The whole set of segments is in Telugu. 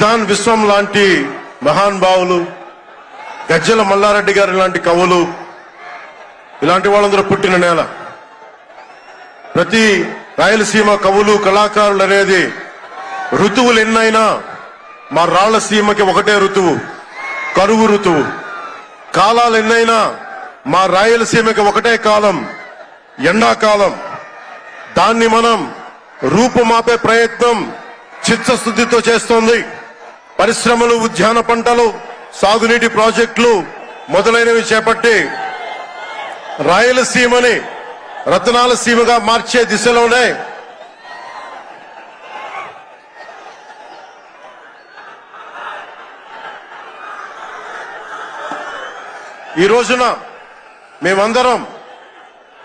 విధాన్ విశ్వం లాంటి మహానుభావులు, గజ్జల మల్లారెడ్డి గారి లాంటి కవులు, ఇలాంటి వాళ్ళందరూ పుట్టిన నేల. ప్రతి రాయలసీమ కవులు కళాకారులు అనేది ఋతువులు ఎన్నైనా మా రాళ్లసీమకి ఒకటే ఋతువు, కరువు ఋతువు. కాలాలు ఎన్నైనా మా రాయలసీమకి ఒకటే కాలం, ఎండాకాలం. దాన్ని మనం రూపుమాపే ప్రయత్నం చిత్తశుద్ధితో చేస్తోంది. పరిశ్రమలు, ఉద్యాన పంటలు, సాగునీటి ప్రాజెక్టులు మొదలైనవి చేపట్టి రాయలసీమని రతనాల సీమగా మార్చే దిశలోనే ఈ రోజున మేమందరం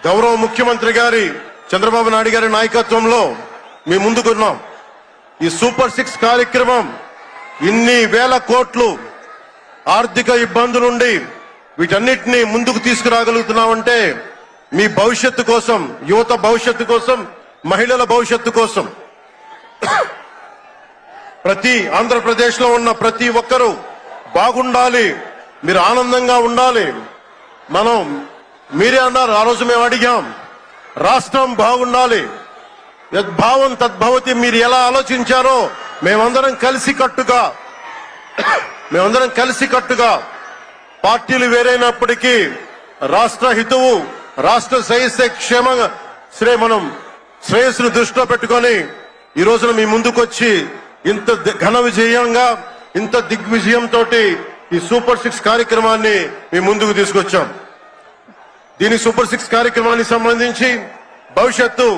గౌరవ ముఖ్యమంత్రి గారి చంద్రబాబు నాయుడు గారి నాయకత్వంలో మీ ముందుకున్నాం. ఈ సూపర్ 6 కార్యక్రమం ఇన్ని వేల కోట్లు ఆర్థిక ఇబ్బందులుండి వీటన్నిటినీ ముందుకు తీసుకురాగలుగుతున్నామంటే మీ భవిష్యత్తు కోసం, యువత భవిష్యత్తు కోసం, మహిళల భవిష్యత్తు కోసం, ప్రతి ఆంధ్రప్రదేశ్ లో ఉన్న ప్రతి ఒక్కరూ బాగుండాలి, మీరు ఆనందంగా ఉండాలి. మీరే అన్నారు, ఆ రోజు మేము అడిగాం, రాష్ట్రం బాగుండాలి, యద్భావం తద్భవతి. మీరు ఎలా ఆలోచించారో మేమందరం కలిసికట్టుగా పార్టీలు వేరైనప్పటికీ రాష్ట్ర హితువు, రాష్ట్ర మనం శ్రేయస్సును దృష్టిలో పెట్టుకొని ఈ రోజున మీ ముందుకొచ్చి ఇంత ఘన విజయంగా, ఇంత దిగ్విజయంతో ఈ సూపర్ 6 కార్యక్రమాన్ని మీ ముందుకు తీసుకొచ్చాం. దీని సూపర్ 6 కార్యక్రమానికి సంబంధించి భవిష్యత్తు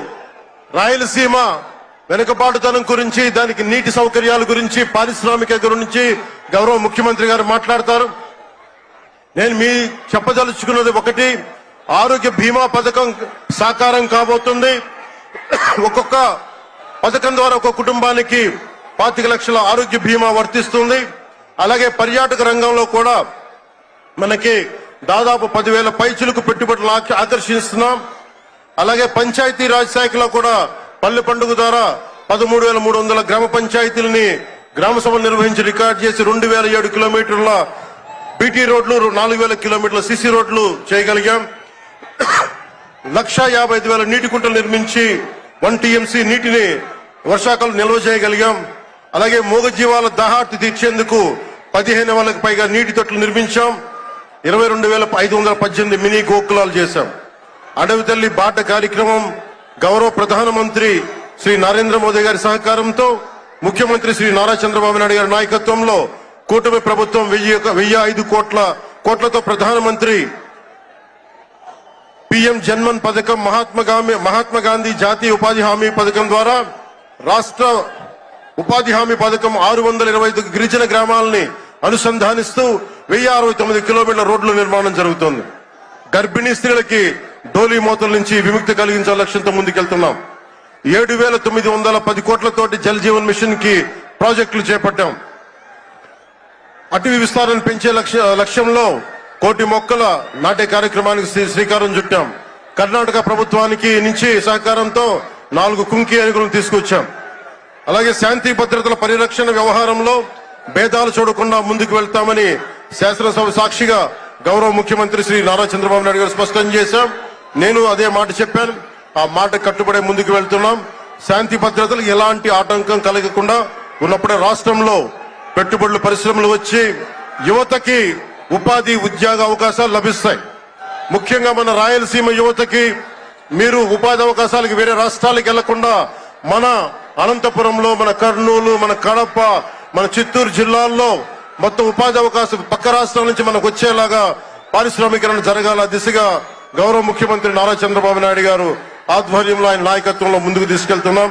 రాయలసీమ వెనుకబాటుతనం గురించి, దానికి నీటి సౌకర్యాల గురించి, పారిశ్రామిక గురించి గౌరవ ముఖ్యమంత్రి గారు మాట్లాడతారు. నేను చెప్పదలుచుకున్నది ఒకటి, ఆరోగ్య బీమా పథకం సాకారం కాబోతుంది. ఒక్కొక్క పథకం ద్వారా ఒక్కొక్క కుటుంబానికి 25 లక్షల ఆరోగ్య బీమా వర్తిస్తుంది. అలాగే పర్యాటక రంగంలో కూడా మనకి దాదాపు 10,000 పైచులకు పెట్టుబడులు ఆకర్షిస్తున్నాం. అలాగే పంచాయతీ రాజ్ శాఖలో కూడా పల్లె పండుగ ద్వారా 13,300 గ్రామ పంచాయతీలని గ్రామ సభలు నిర్వహించి రికార్డు చేసి 2,007 కిలోమీటర్ల బీటీ రోడ్లు, 4,000 కిలోమీటర్ల సిసి రోడ్లు చేయగలిగాం. 1,55,000 నీటి కుంటలు నిర్మించి 1 టీఎంసీ నీటిని వర్షాకాలం నిల్వ చేయగలిగాం. అలాగే మూగజీవాల దాహార్తి తీర్చేందుకు 15,000కు పైగా నీటి తొట్లు నిర్మించాం. 22,518 మినీ గోకులాలు చేశాం. అడవి తల్లి బాట కార్యక్రమం గౌరవ ప్రధానమంత్రి శ్రీ నరేంద్ర మోదీ గారి సహకారంతో, ముఖ్యమంత్రి శ్రీ నారా చంద్రబాబు నాయుడు గారి నాయకత్వంలో కూటమి ప్రభుత్వం 1,005 కోట్లతో ప్రధానమంత్రి పిఎం జన్మన్ పథకం, మహాత్మా గాంధీ జాతీయ ఉపాధి హామీ పథకం ద్వారా రాష్ట్ర ఉపాధి హామీ పథకం 625 గిరిజన గ్రామాలని అనుసంధానిస్తూ 1,069 కిలోమీటర్ల రోడ్ల నిర్మాణం జరుగుతోంది. గర్భిణీ స్త్రీలకి డోలీ మోతల నుంచి విముక్తి కలిగించే లక్ష్యంతో ముందుకెళ్తున్నాం. 7,910 కోట్లతోటి జల్ జీవన్ మిషన్ కి ప్రాజెక్టులు చేపట్టాం. అటవీ విస్తారాన్ని పెంచే లక్ష్యంలో 1 కోటి మొక్కల నాటే కార్యక్రమానికి శ్రీకారం చుట్టాం. కర్ణాటక ప్రభుత్వానికి నుంచి సహకారంతో 4 కుంకి ఏనుగులను తీసుకొచ్చాం. అలాగే శాంతి భద్రతల పరిరక్షణ వ్యవహారంలో భేదాలు చూడకుండా ముందుకు వెళ్తామని శాసనసభ సాక్షిగా గౌరవ ముఖ్యమంత్రి శ్రీ నారా చంద్రబాబు నాయుడు గారు స్పష్టం చేశాం. నేను అదే మాట చెప్పాను, ఆ మాట కట్టుబడే ముందుకు వెళ్తున్నాం. శాంతి భద్రతలకు ఎలాంటి ఆటంకం కలగకుండా ఉన్నప్పుడే రాష్ట్రంలో పెట్టుబడులు, పరిశ్రమలు వచ్చి యువతకి ఉపాధి, ఉద్యోగ అవకాశాలు లభిస్తాయి. ముఖ్యంగా మన రాయలసీమ యువతకి మీరు ఉపాధి అవకాశాలకు వేరే రాష్ట్రాలకు వెళ్లకుండా మన అనంతపురంలో, మన కర్నూలు, మన కడప, మన చిత్తూరు జిల్లాల్లో మొత్తం ఉపాధి అవకాశం పక్క రాష్ట్రాల నుంచి మనకు వచ్చేలాగా పారిశ్రామికరణ జరగాల దిశగా గౌరవ ముఖ్యమంత్రి నారా చంద్రబాబు నాయుడు గారు ఆధ్వర్యంలో, ఆయన నాయకత్వంలో ముందుకు తీసుకెళ్తున్నాం.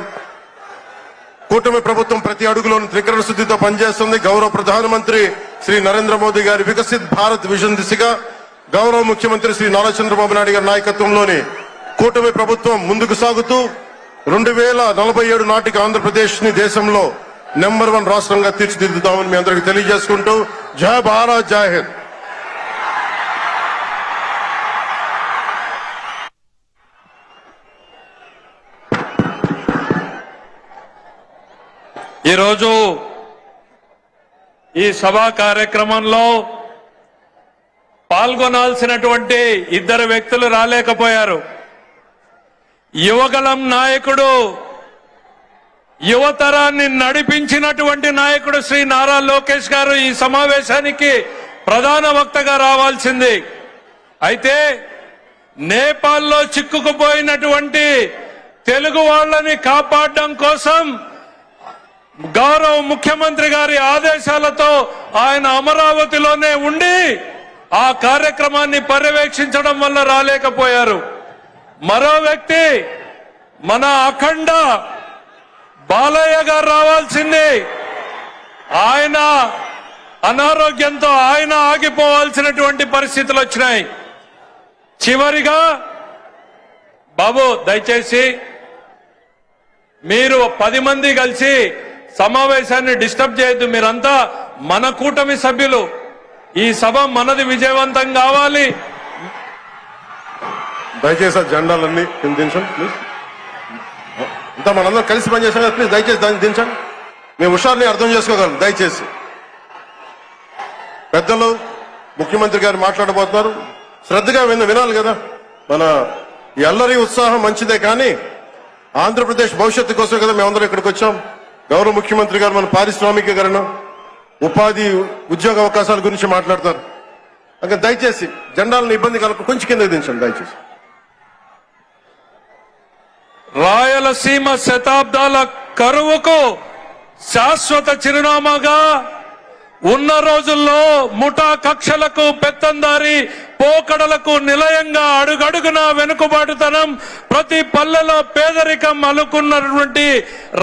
కూటమి ప్రభుత్వం ప్రతి అడుగులోని త్రికరణ శుద్ధితో పనిచేస్తుంది. గౌరవ ప్రధానమంత్రి శ్రీ నరేంద్ర మోదీ గారి వికసిత్ భారత్ విజన్ దిశగా గౌరవ ముఖ్యమంత్రి శ్రీ నారా చంద్రబాబు నాయుడు గారి నాయకత్వంలోని కూటమి ప్రభుత్వం ముందుకు సాగుతూ 2047 నాటికి ఆంధ్రప్రదేశ్ ని దేశంలో నెంబర్ 1 రాష్ట్రంగా తీర్చిదిద్దుతామని మీ అందరికీ తెలియజేసుకుంటూ జై భారత్, జై హింద్. ఈరోజు ఈ సభా కార్యక్రమంలో పాల్గొనాల్సినటువంటి ఇద్దరు వ్యక్తులు రాలేకపోయారు. యువగళం నాయకుడు, యువతరాన్ని నడిపించినటువంటి నాయకుడు శ్రీ నారా లోకేష్ గారు ఈ సమావేశానికి ప్రధాన వక్తగా రావాల్సింది. అయితే నేపాల్లో చిక్కుకుపోయినటువంటి తెలుగు వాళ్ళని కాపాడడం కోసం గౌరవ ముఖ్యమంత్రి గారి ఆదేశాలతో ఆయన అమరావతిలోనే ఉండి ఆ కార్యక్రమాన్ని పర్యవేక్షించడం వల్ల రాలేకపోయారు. మరో వ్యక్తి మన అఖండ బాలయ్య గారు రావాల్సింది. ఆయన అనారోగ్యంతో ఆయన ఆగిపోవాల్సినటువంటి పరిస్థితులు వచ్చినాయి. చివరిగా బాబు దయచేసి మీరు 10 మంది కలిసి సమావేశాన్ని డిస్టర్బ్ చేయొద్దు. మీరంతా మన కూటమి సభ్యులు. ఈ సభ మనది, విజయవంతం కావాలి. దయచేసి జెండాలన్నీ దించండి ప్లీజ్. ఇంత మనందరం కలిసి పనిచేసాం కదా, ప్లీజ్ దయచేసి దాన్ని దించండి. మేము హుషారుని అర్థం చేసుకోగలం. దయచేసి పెద్దలు ముఖ్యమంత్రి గారు మాట్లాడబోతున్నారు, శ్రద్ధగా వినాలి కదా. మన ఈ అల్లరి ఉత్సాహం మంచిదే, కానీ ఆంధ్రప్రదేశ్ భవిష్యత్తు కోసం కదా మేమందరం ఇక్కడికి వచ్చాం. గౌరవ ముఖ్యమంత్రి గారు మన పారిశ్రామికీకరణ, ఉపాధి, ఉద్యోగ అవకాశాల గురించి మాట్లాడతారు. ఇంకా దయచేసి జెండాలను ఇబ్బంది కలగ కొంచెం కిందకి దించండి దయచేసి. రాయలసీమ శతాబ్దాల కరువుకు శాశ్వత చిరునామాగా ఉన్న రోజుల్లో ముఠా కక్షలకు, పెత్తందారి పోకడలకు నిలయంగా అడుగడుగున వెనుకబాటుతనం, ప్రతి పల్లెలో పేదరికం అలుకున్నటువంటి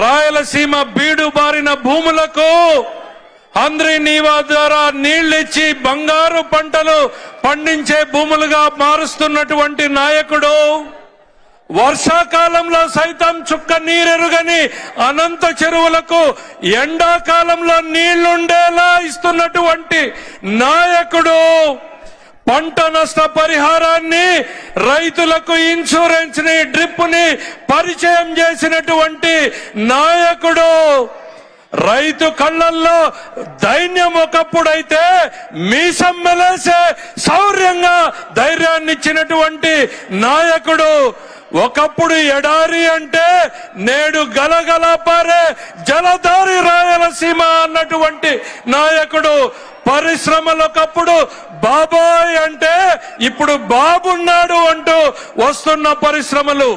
రాయలసీమ బీడు బారిన భూములకు హంద్రీ నీవా ద్వారా నీళ్లిచ్చి బంగారు పంటలు పండించే భూములుగా మారుస్తున్నటువంటి నాయకుడు, వర్షాకాలంలో సైతం చుక్క నీరెరుగని అనంత చెరువులకు ఎండాకాలంలో నీళ్లుండేలా ఇస్తున్నటువంటి నాయకుడు, పంట నష్ట పరిహారాన్ని, రైతులకు ఇన్సూరెన్స్ ని, డ్రిప్ ని పరిచయం చేసినటువంటి నాయకుడు, రైతు కళ్ళల్లో దైన్యం ఒకప్పుడైతే మీసం మెలేసే శౌర్యంగా ధైర్యాన్ని ఇచ్చినటువంటి నాయకుడు, ఒకప్పుడు ఎడారి అంటే నేడు గలగల పారే జలధారి రాయలసీమ అన్నటువంటి నాయకుడు, పరిశ్రమలు ఒకప్పుడు బాబాయ్ అంటే ఇప్పుడు బాబున్నాడు అంటూ వస్తున్న పరిశ్రమలు,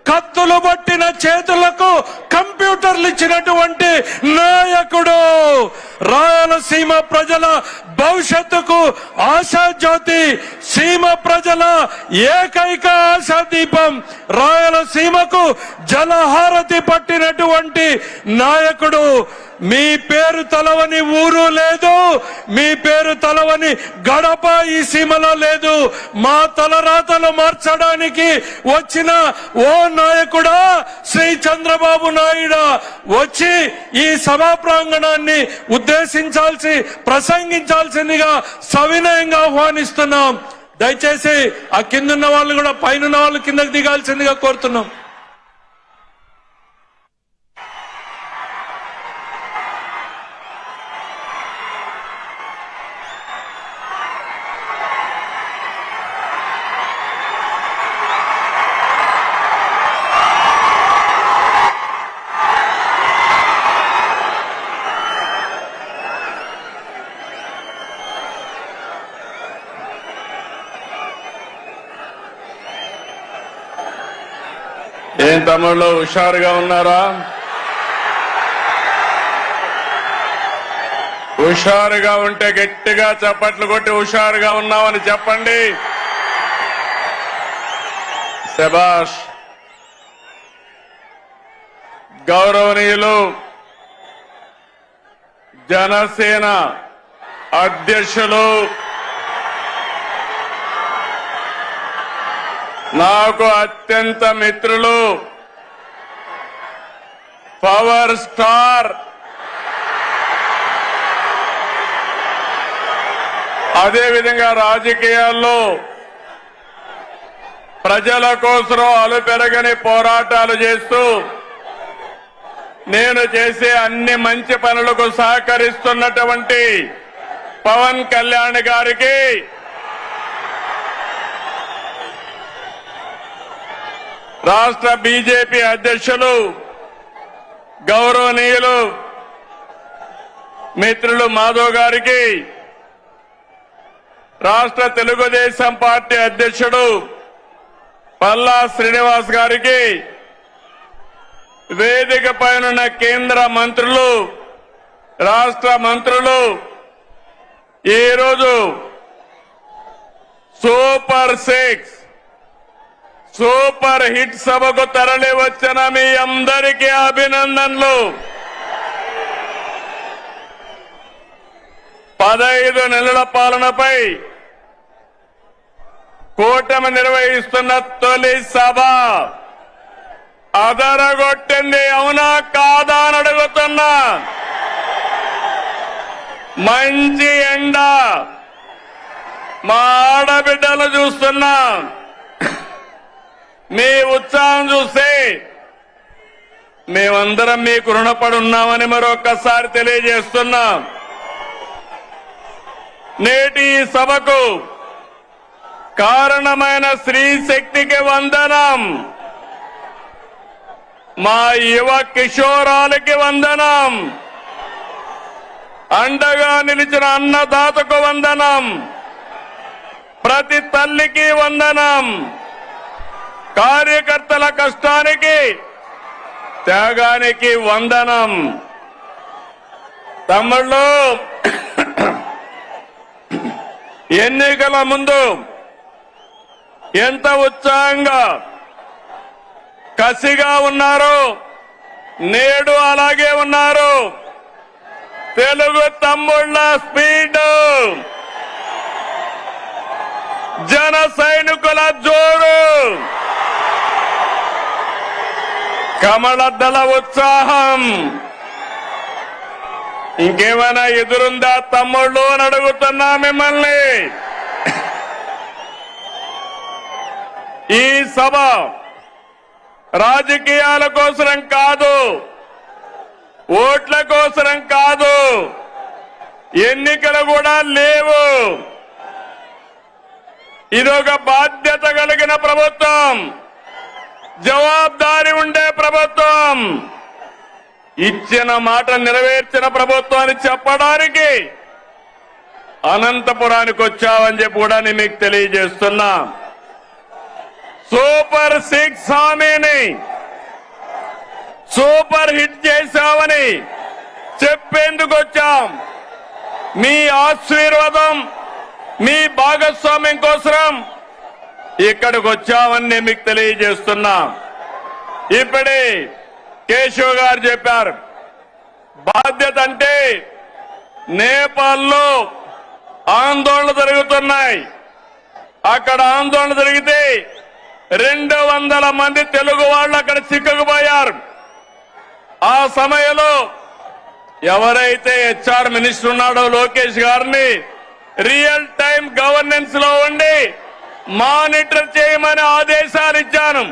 కత్తులు పట్టిన చేతులకు కంప్యూటర్లు ఇచ్చినటువంటి నాయకుడు, రాయలసీమ ప్రజల భవిష్యత్తుకు ఆశాజ్యోతి, సీమ ప్రజల ఏకైక ఆశాదీపం, రాయలసీమకు జలహారతి పట్టినటువంటి నాయకుడు. మీ పేరు తలవని ఊరు లేదు, మీ పేరు తలవని గడప ఈ సీమలో లేదు. మా తలరాతలు మార్చడానికి వచ్చిన ఓ నాయకుడా, శ్రీ చంద్రబాబు నాయుడు వచ్చి ఈ సభా ప్రాంగణాన్ని ఉద్దేశించాల్సి, ప్రసంగించాల్సిందిగా సవినయంగా ఆహ్వానిస్తున్నాం. దయచేసి ఆ కిందున్న వాళ్ళు కూడా పైన వాళ్ళు కిందకి దిగాల్సిందిగా కోరుతున్నాం. ఏం తమ్ముళ్ళు హుషారుగా ఉన్నారా? హుషారుగా ఉంటే గట్టిగా చప్పట్లు కొట్టి హుషారుగా ఉన్నామని చెప్పండి. శభాష్. గౌరవనీయులు జనసేన అధ్యక్షులు, నాకు అత్యంత మిత్రులు, పవర్ స్టార్, అదేవిధంగా రాజకీయాల్లో ప్రజల కోసం అలుపెరగని పోరాటాలు చేస్తూ నేను చేసే అన్ని మంచి పనులకు సహకరిస్తున్నటువంటి పవన్ కళ్యాణ్ గారికి రాష్ట్ర బీజేపీ అధ్యక్షులు గౌరవనీయులు మిత్రులు మాధవ్ గారికి, రాష్ట్ర తెలుగుదేశం పార్టీ అధ్యక్షుడు పల్లా శ్రీనివాస్ గారికి, వేదిక పైనున్న కేంద్ర మంత్రులు, రాష్ట్ర మంత్రులు, ఈరోజు సూపర్ హిట్ సభకు తరలి వచ్చిన మీ అందరికీ అభినందనలు. 15 నెలల పాలనపై కూటమి నిర్వహిస్తున్న తొలి సభ అదరగొట్టింది. అవునా కాదా అని అడుగుతున్నా. మంచి ఎండ, మా ఆడబిడ్డలు చూస్తున్నా. మీ ఉత్సాహం చూస్తే మేమందరం మీకు రుణపడి ఉన్నామని మరొక్కసారి తెలియజేస్తున్నాం. నేటి ఈ సభకు కారణమైన స్త్రీ శక్తికి వందనం, మా యువ కిషోరాలకి వందనం, అండగా నిలిచిన అన్నదాతకు వందనం, ప్రతి తల్లికి వందనం, కార్యకర్తల కష్టానికి త్యాగానికి వందనం. తమ్ముళ్ళు, ఎన్నికల ముందు ఎంత ఉత్సాహంగా కసిగా ఉన్నారు, నేడు అలాగే ఉన్నారు. తెలుగు తమ్ముళ్ళ స్పీడ్, జన సైనికుల జోరు, కమలదళ ఉత్సాహం ఇంకేమైనా ఎదురుందా తమ్ముళ్ళు అని అడుగుతున్నా మిమ్మల్ని. ఈ సభ రాజకీయాల కోసరం కాదు, ఓట్ల కోసరం కాదు, ఎన్నికలు కూడా లేవు. ఇదొక బాధ్యత కలిగిన ప్రభుత్వం, జవాబుదారీ ఉండే ప్రభుత్వం, ఇచ్చిన మాట నెరవేర్చిన ప్రభుత్వం అని చెప్పడానికి అనంతపురానికి వచ్చావని చెప్పి కూడా నేను మీకు తెలియజేస్తున్నా. సూపర్ 6 హామీని సూపర్ హిట్ చేశామని చెప్పేందుకు వచ్చాం. మీ ఆశీర్వాదం, మీ భాగస్వామ్యం కోసం ఇక్కడికి వచ్చామని నేను మీకు తెలియజేస్తున్నా. ఇప్పుడే కేశవ్ గారు చెప్పారు, బాధ్యత అంటే నేపాల్లో ఆందోళన జరుగుతున్నాయి. అక్కడ ఆందోళన జరిగితే 200 మంది తెలుగు వాళ్ళు అక్కడ చిక్కుకుపోయారు. ఆ సమయంలో ఎవరైతే హెచ్ఆర్ మినిస్టర్ ఉన్నాడో లోకేష్ గారిని రియల్ టైం గవర్నెన్స్ లో ఉండి మానిటర్ చేయమని ఆదేశాలు ఇచ్చాను.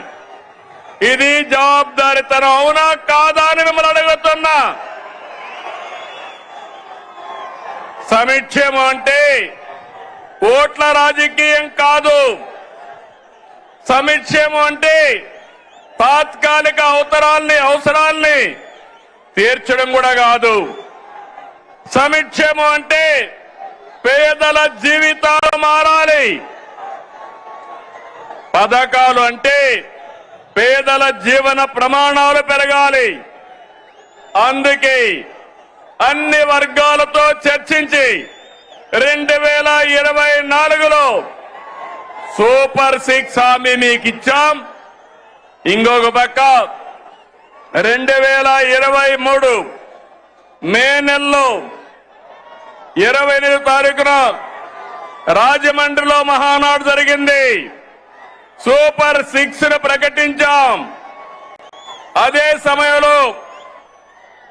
ఇది జవాబుదారీతనం, అవునా కాదా అని మిమ్మల్ని అడుగుతున్నా. సమీక్షేమం అంటే ఓట్ల రాజకీయం కాదు. సమీక్షేమం అంటే తాత్కాలిక అవసరాల్ని తీర్చడం కూడా కాదు. సమీక్షేమం అంటే పేదల జీవితాలు మారాలి. పథకాలు అంటే పేదల జీవన ప్రమాణాలు పెరగాలి. అందుకే అన్ని వర్గాలతో చర్చించి 2024లో సూపర్ 6 హామీ మీకు ఇచ్చాం. ఇంకొక పక్క 2023 మే నెలలో 28వ తారీఖున రాజమండ్రిలో మహానాడు జరిగింది. సూపర్ 6 ను ప్రకటించాం. అదే సమయంలో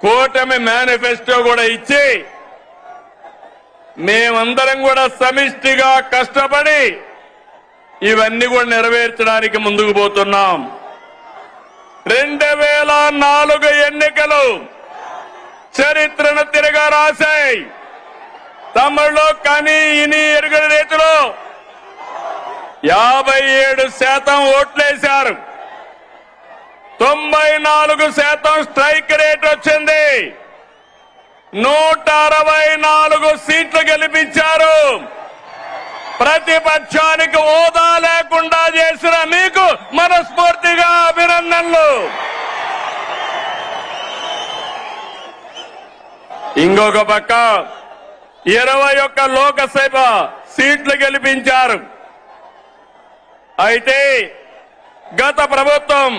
కూటమి మేనిఫెస్టో కూడా ఇచ్చి మేమందరం కూడా సమిష్టిగా కష్టపడి ఇవన్నీ కూడా నెరవేర్చడానికి ముందుకు పోతున్నాం. 2004 ఎన్నికలు చరిత్రను తిరగా రాశాయి. తమిళలో కని ఇని ఎరుగని రీతిలో 57% ఓట్లేశారు. 94% స్ట్రైక్ రేట్ వచ్చింది. 164 సీట్లు గెలిపించారు. ప్రతిపక్షానికి హోదా లేకుండా చేసిన మీకు మనస్ఫూర్తిగా అభినందనలు. ఇంకొక పక్క 21 లోకసభ సీట్లు గెలిపించారు. అయితే గత ప్రభుత్వం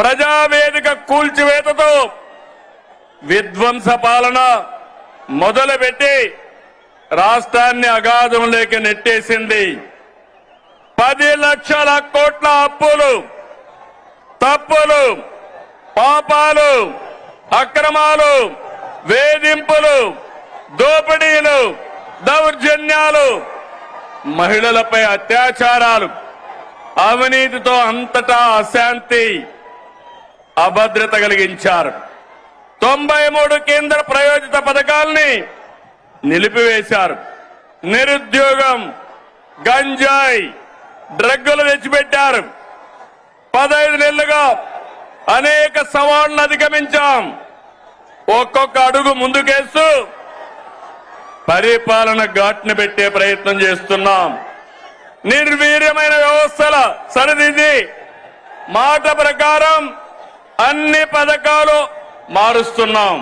ప్రజావేదిక కూల్చివేతతో విధ్వంస పాలన మొదలుపెట్టి రాష్ట్రాన్ని అగాధంలోకి నెట్టేసింది. 10 లక్షల కోట్ల అప్పులు, తప్పులు, పాపాలు, అక్రమాలు, వేధింపులు, దోపిడీలు, దౌర్జన్యాలు, మహిళలపై అత్యాచారాలు, అవినీతితో అంతటా అశాంతి, అభద్రత కలిగించారు. 93 కేంద్ర ప్రాయోజిత పథకాల్ని నిలిపివేశారు. నిరుద్యోగం, గంజాయి, డ్రగ్గులు తెచ్చిపెట్టారు. 15 నెలలుగా అనేక సవాళ్లను అధిగమించాం. ఒక్కొక్క అడుగు ముందుకేస్తూ పరిపాలన ఘాట్ను పెట్టే ప్రయత్నం చేస్తున్నాం. నిర్వీర్యమైన వ్యవస్థల సరిదిద్ది మాట ప్రకారం అన్ని పథకాలు మారుస్తున్నాం.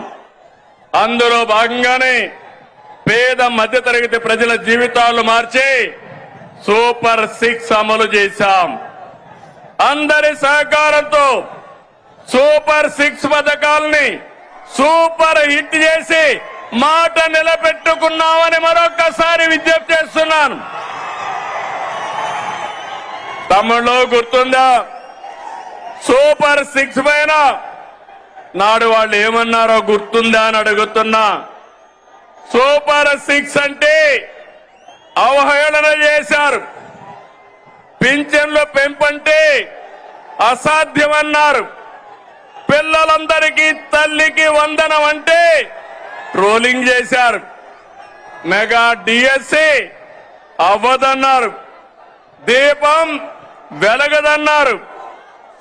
అందులో భాగంగానే పేద మధ్యతరగతి ప్రజల జీవితాలు మార్చి సూపర్ 6 అమలు చేశాం. అందరి సహకారంతో సూపర్ 6 పథకాలని సూపర్ హిట్ చేసి మాట నిలబెట్టుకున్నామని మరొకసారి విజ్ఞప్తి చేస్తున్నాను. తమిళలో గుర్తుందా? సూపర్ 6 పైన నాడు వాళ్ళు ఏమన్నారో గుర్తుందా అని అడుగుతున్నా. సూపర్ 6 అంటే అవహేళన చేశారు. పింఛన్లు పెంపంటే అసాధ్యమన్నారు. పిల్లలందరికీ తల్లికి వందనం అంటే ట్రోలింగ్ చేశారు. మెగా డిఎస్సి అవ్వదన్నారు. దీపం వెలగదన్నారు.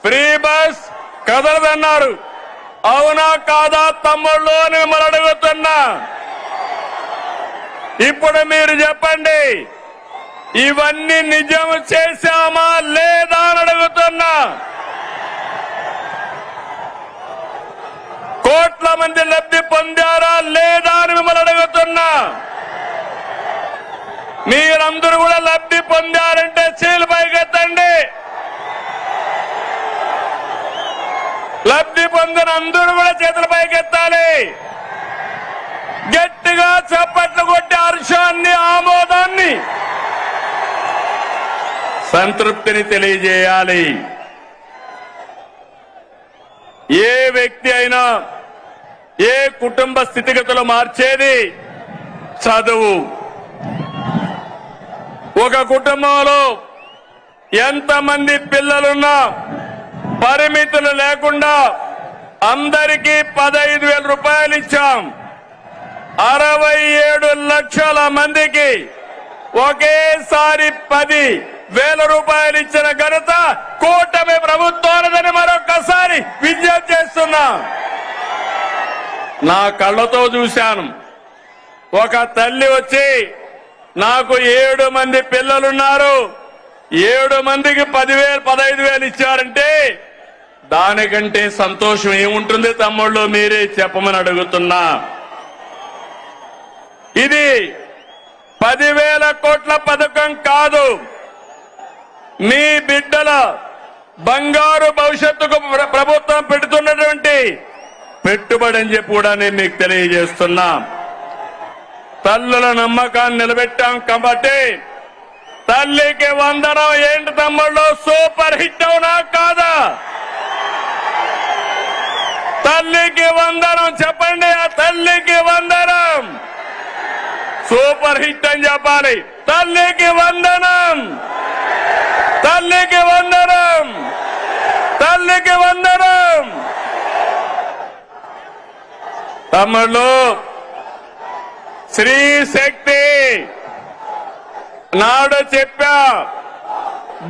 Free bus కదలదన్నారు. అవునా కాదా తమ్ముళ్ళు అని మిమ్మల్ని అడుగుతున్నా. ఇప్పుడు మీరు చెప్పండి, ఇవన్నీ నిజం చేశామా లేదా అని అడుగుతున్నా. కోట్ల మంది లబ్ధి పొందారా లేదా అని మిమ్మల్ని అడుగుతున్నా. మీరందరూ కూడా లబ్ధి పొందారంటే చేతులు పైకెత్తండి. లబ్ధి పొందిన అందరూ కూడా చేతులు పైకెత్తాలి. గట్టిగా చప్పట్లు కొట్టి హర్షాన్ని, ఆమోదాన్ని, సంతృప్తిని తెలియజేయాలి. ఏ వ్యక్తి అయినా ఏ కుటుంబ స్థితిగతులు మార్చేది చదువు. ఒక కుటుంబంలో ఎంతమంది పిల్లలున్నా పరిమితులు లేకుండా అందరికీ 15,000 రూపాయలు ఇచ్చాం. 67 లక్షల మందికి ఒకేసారి 10,000 రూపాయలు ఇచ్చిన ఘనత కూటమి ప్రభుత్వాలదని మరొకసారి విజ్ఞప్తి చేస్తున్నా. నా కళ్ళతో చూశాను. ఒక తల్లి వచ్చి నాకు 7 మంది పిల్లలున్నారు, 7 మందికి 10,000 15,000 ఇచ్చారంటే దానికంటే సంతోషం ఏముంటుంది తమ్ముళ్ళు? మీరే చెప్పమని అడుగుతున్నా. ఇది 10,000 కోట్ల పథకం కాదు. మీ బిడ్డల బంగారు భవిష్యత్తుకు ప్రభుత్వం పెడుతున్నటువంటి పెట్టుబడి అని చెప్పి కూడా నేను మీకు తెలియజేస్తున్నా. తల్లుల నమ్మకాన్ని నిలబెట్టాం కాబట్టి తల్లికి వందనం ఏంటి తమ్ముళ్ళు? సూపర్ హిట్ అవునా కాదా? తల్లికి వందనం చెప్పండి. ఆ తల్లికి వందనం సూపర్ హిట్ అని చెప్పాలి. తల్లికి వందనం, తల్లికి వందనం. తల్లికి వందనం. తమ్ముళ్ళు, స్త్రీ శక్తి నాడు చెప్పా,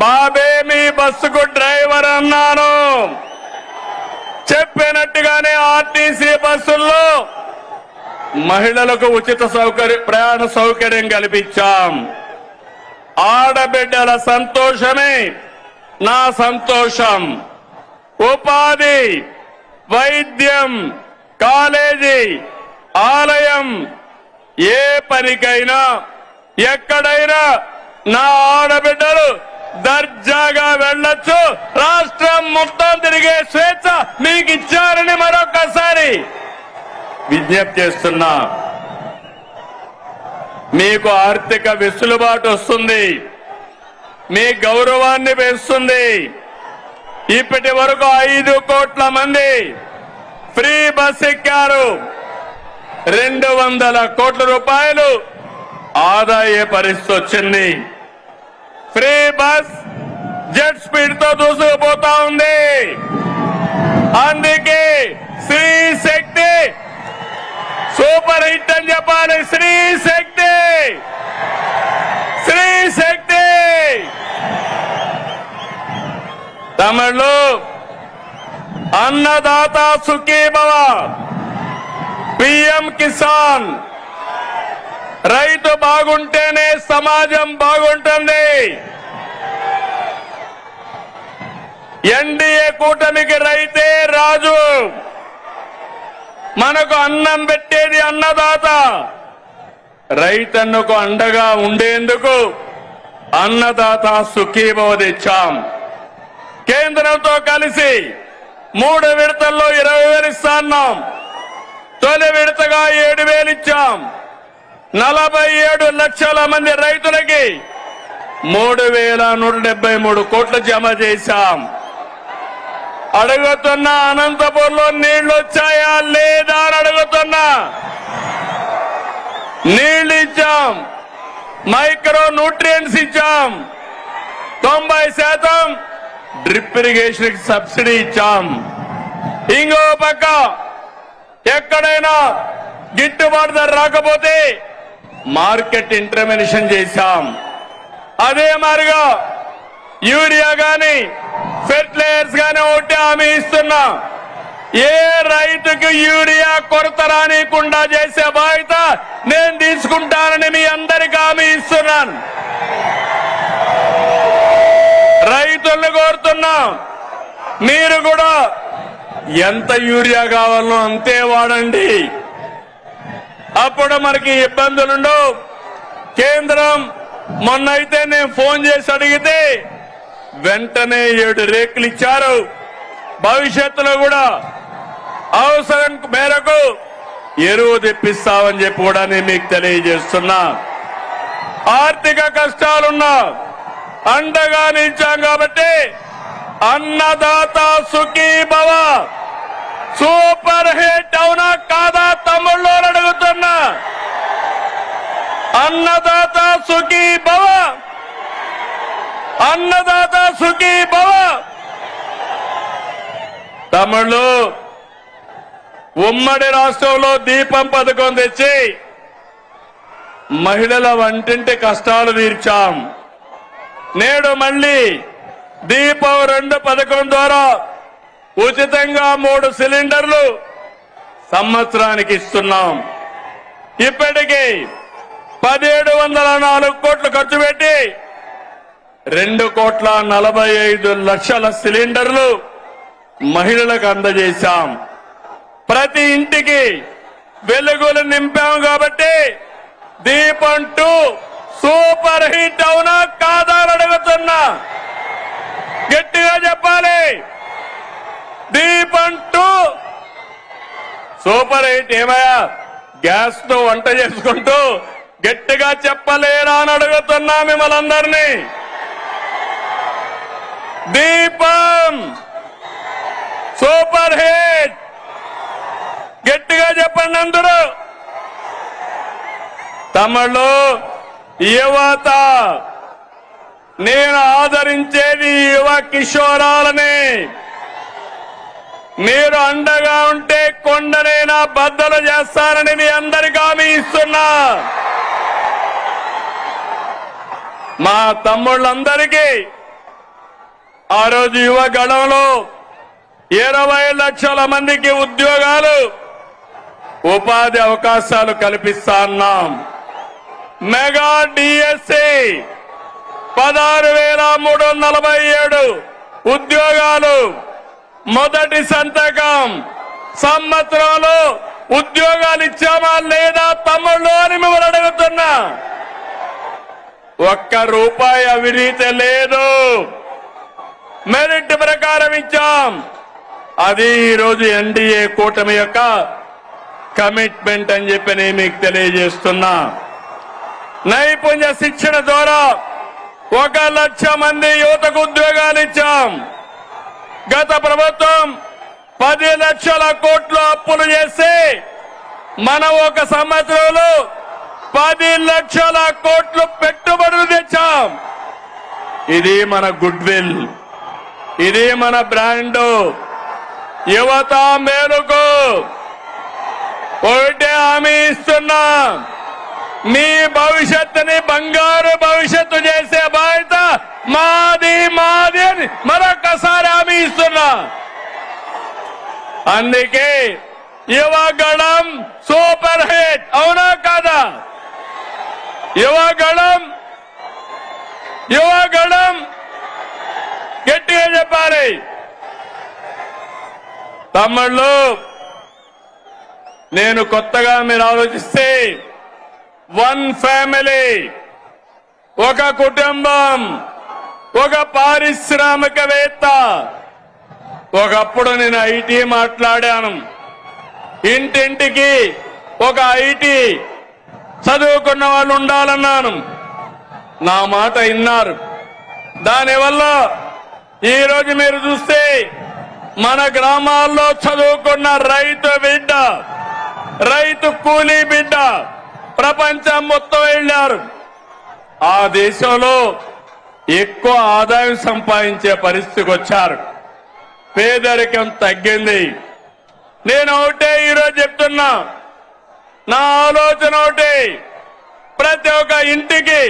బాబే మీ బస్సుకు డ్రైవర్ అన్నాను. చెప్పినట్టుగానే ఆర్టీసీ బస్సుల్లో మహిళలకు ఉచిత ప్రయాణ సౌకర్యం కల్పించాం. ఆడబిడ్డల సంతోషమే నా సంతోషం. ఉపాధి, వైద్యం, కాలేజీ, ఆలయం, ఏ పనికైనా ఎక్కడైనా నా ఆడబిడ్డలు దర్జాగా వెళ్ళొచ్చు. రాష్ట్రం మొత్తం తిరిగే స్వేచ్ఛ మీకు ఇచ్చారని మరొకసారి విజ్ఞప్తి చేస్తున్నా. మీకు ఆర్థిక వెసులుబాటు వస్తుంది, మీ గౌరవాన్ని పెంచుతుంది. ఇప్పటి వరకు 5 కోట్ల మంది ఫ్రీ బస్ ఎక్కారు. 200 కోట్ల రూపాయలు ఆదా అయ్యే పరిస్థితి వచ్చింది. ఫ్రీ బస్ జెట్ స్పీడ్ తో దూసుకుపోతా ఉంది. అందుకే స్త్రీ శక్తి సూపర్ హిట్ అని చెప్పాలి. స్త్రీ శక్తి, స్త్రీ శక్తి. తమిళు అన్నదాత సుఖీభవ, పిఎం కిసాన్. రైతు బాగుంటేనే సమాజం బాగుంటుంది. ఎన్డీఏ కూటమికి రైతే రాజు. మనకు అన్నం పెట్టేది అన్నదాత. రైతన్నకు అండగా ఉండేందుకు అన్నదాత సుఖీభవ తెచ్చాం. కేంద్రంతో కలిసి 3 విడతల్లో 20,000 ఇస్తాన్నాం. తొలి విడతగా 7,000 ఇచ్చాం. 47 లక్షల మంది రైతులకి 3,173 కోట్లు జమ చేశాం. అడుగుతున్నా, అనంతపూర్లో నీళ్లు వచ్చాయా లేదా అని అడుగుతున్నా. నీళ్లు ఇచ్చాం, మైక్రో న్యూట్రియంట్స్ ఇచ్చాం, 90% డ్రిప్ ఇరిగేషన్ సబ్సిడీ ఇచ్చాం. ఇంకో పక్క ఎక్కడైనా గిట్టుబాటు ధర రాకపోతే మార్కెట్ ఇంటర్వెన్షన్ చేశాం. అదే మాదిరిగా యూరియా గాని ఫెర్టిలైజర్స్ గాని ఒకటి హామీ ఇస్తున్నా. ఏ రైతుకు యూరియా కొరత రానికుండా చేసే బాధ్యత నేను తీసుకుంటానని మీ అందరికీ హామీ ఇస్తున్నాను. రైతులను కోరుతున్నా, మీరు కూడా ఎంత యూరియా కావాలనో అంతే వాడండి. అప్పుడు మనకి ఇబ్బందులుండవు. కేంద్రం మొన్నైతే నేను ఫోన్ చేసి అడిగితే వెంటనే 7 రేకులు ఇచ్చారు. భవిష్యత్తులో కూడా అవసరం మేరకు ఎరువు తెప్పిస్తామని చెప్పి కూడా నేను మీకు తెలియజేస్తున్నా. ఆర్థిక కష్టాలున్నా అండగా నిలిచాం కాబట్టి అన్నదాత సుఖీభవ సూపర్ హిట్ అవునా కాదా తమ్ముళ్ళు అడుగుతున్నా. అన్నదాత సుఖీభవ, అన్నదాత సుఖీభవ. తమ్ముళ్ళు, ఉమ్మడి రాష్ట్రంలో దీపం పథకం తెచ్చి మహిళల వంటింటి కష్టాలు తీర్చాం. నేడు మళ్లీ దీపం 2 పథకం ద్వారా ఉచితంగా 3 సిలిండర్లు సంవత్సరానికి ఇస్తున్నాం. ఇప్పటికీ 1,704 కోట్లు ఖర్చు పెట్టి 2,45,00,000 సిలిండర్లు మహిళలకు అందజేశాం. ప్రతి ఇంటికి వెలుగులు నింపాం కాబట్టి దీపం 2 సూపర్ హిట్ అవునా కాదా అని అడుగుతున్నా. గట్టిగా చెప్పాలి. దీపం 2 సూపర్ హిట్. ఏమయ్యా గ్యాస్ తో వంట చేసుకుంటూ గట్టిగా చెప్పలేరా అని అడుగుతున్నా మిమ్మల్ని అందరినీ. దీపం సూపర్ హిట్. గట్టిగా చెప్పండి అందరూ. తమిళు యువత, నేను ఆదరించేది యువ కిషోరాలని. మీరు అండగా ఉంటే కొండనైనా బద్దలు చేస్తారని మీ అందరికీ హామీ ఇస్తున్నా. మా తమ్ముళ్ళందరికీ ఆ రోజు యువ గళంలో 20 లక్షల మందికి ఉద్యోగాలు, ఉపాధి అవకాశాలు కల్పిస్తా అన్నాం. మెగా డిఎస్సి 16,347 ఉద్యోగాలు. మొదటి సంతకం. సంవత్సరంలో ఉద్యోగాలు ఇచ్చామా లేదా తమ్ముళ్ళు అని మిమ్మల్ని అడుగుతున్నా. ₹1 అవినీతి లేదు. మెరిట్ ప్రకారం ఇచ్చాం. అది ఈరోజు ఎన్డీఏ కూటమి యొక్క కమిట్మెంట్ అని చెప్పి నేను మీకు తెలియజేస్తున్నా. నైపుణ్య శిక్షణ ద్వారా 1 లక్ష మంది యువతకు ఉద్యోగాలు ఇచ్చాం. గత ప్రభుత్వం 10 లక్షల కోట్లు అప్పులు చేసి మనం 1 సంవత్సరంలో 10 లక్షల కోట్లు పెట్టుబడులు తెచ్చాం. ఇది మన గుడ్ విల్, ఇది మన బ్రాండ్. యువత మేలుకు ఒకటే హామీ ఇస్తున్నా, మీ భవిష్యత్తుని బంగారు భవిష్యత్తు చేసే బాధ్యత మాది మాది అని మరొకసారి హామీ ఇస్తున్నా. అందుకే యువగళం సూపర్ హిట్, అవునా కాదా? యువగళం గట్టిగా చెప్పాలి. తమ్ముళ్ళు, నేను కొత్తగా మీరు ఆలోచిస్తే 1 ఫ్యామిలీ, 1 కుటుంబం, 1 పారిశ్రామికవేత్త. ఒకప్పుడు నేను ఐటీ మాట్లాడాను. ఇంటింటికి 1 ఐటీ చదువుకున్న వాళ్ళు ఉండాలన్నాను. నా మాట విన్నారు. దానివల్ల ఈరోజు మీరు చూస్తే మన గ్రామాల్లో చదువుకున్న రైతు బిడ్డ, రైతు కూలీ బిడ్డ ప్రపంచం మొత్తం వెళ్ళారు. ఆ దేశంలో ఎక్కువ ఆదాయం సంపాదించే పరిస్థితికి వచ్చారు. పేదరికం తగ్గింది. నేను ఒకటే ఈరోజు చెప్తున్నా, నా ఆలోచన ఒకటి, ప్రతి ఒక్క ఇంటికి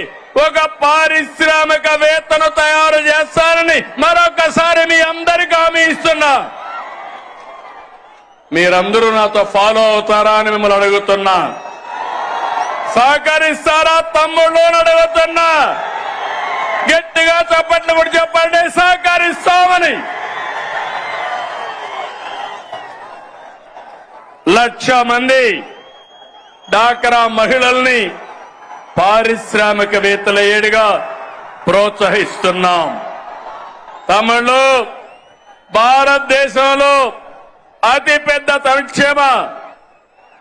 1 పారిశ్రామికవేత్తను తయారు చేస్తానని మరొకసారి మీ అందరికీ హామీ ఇస్తున్నా. మీరందరూ నాతో ఫాలో అవుతారా అని మిమ్మల్ని అడుగుతున్నా. సహకరిస్తారా తమ్ముళ్ళు అని అడుగుతున్నా. గట్టిగా చప్పట్లు కూడా చెప్పండి, సహకరిస్తామని. 1,00,000 మంది డాక్రా మహిళల్ని పారిశ్రామికవేత్తల ఏడుగా ప్రోత్సహిస్తున్నాం. తమిళలో భారతదేశంలో అతిపెద్ద సంక్షేమ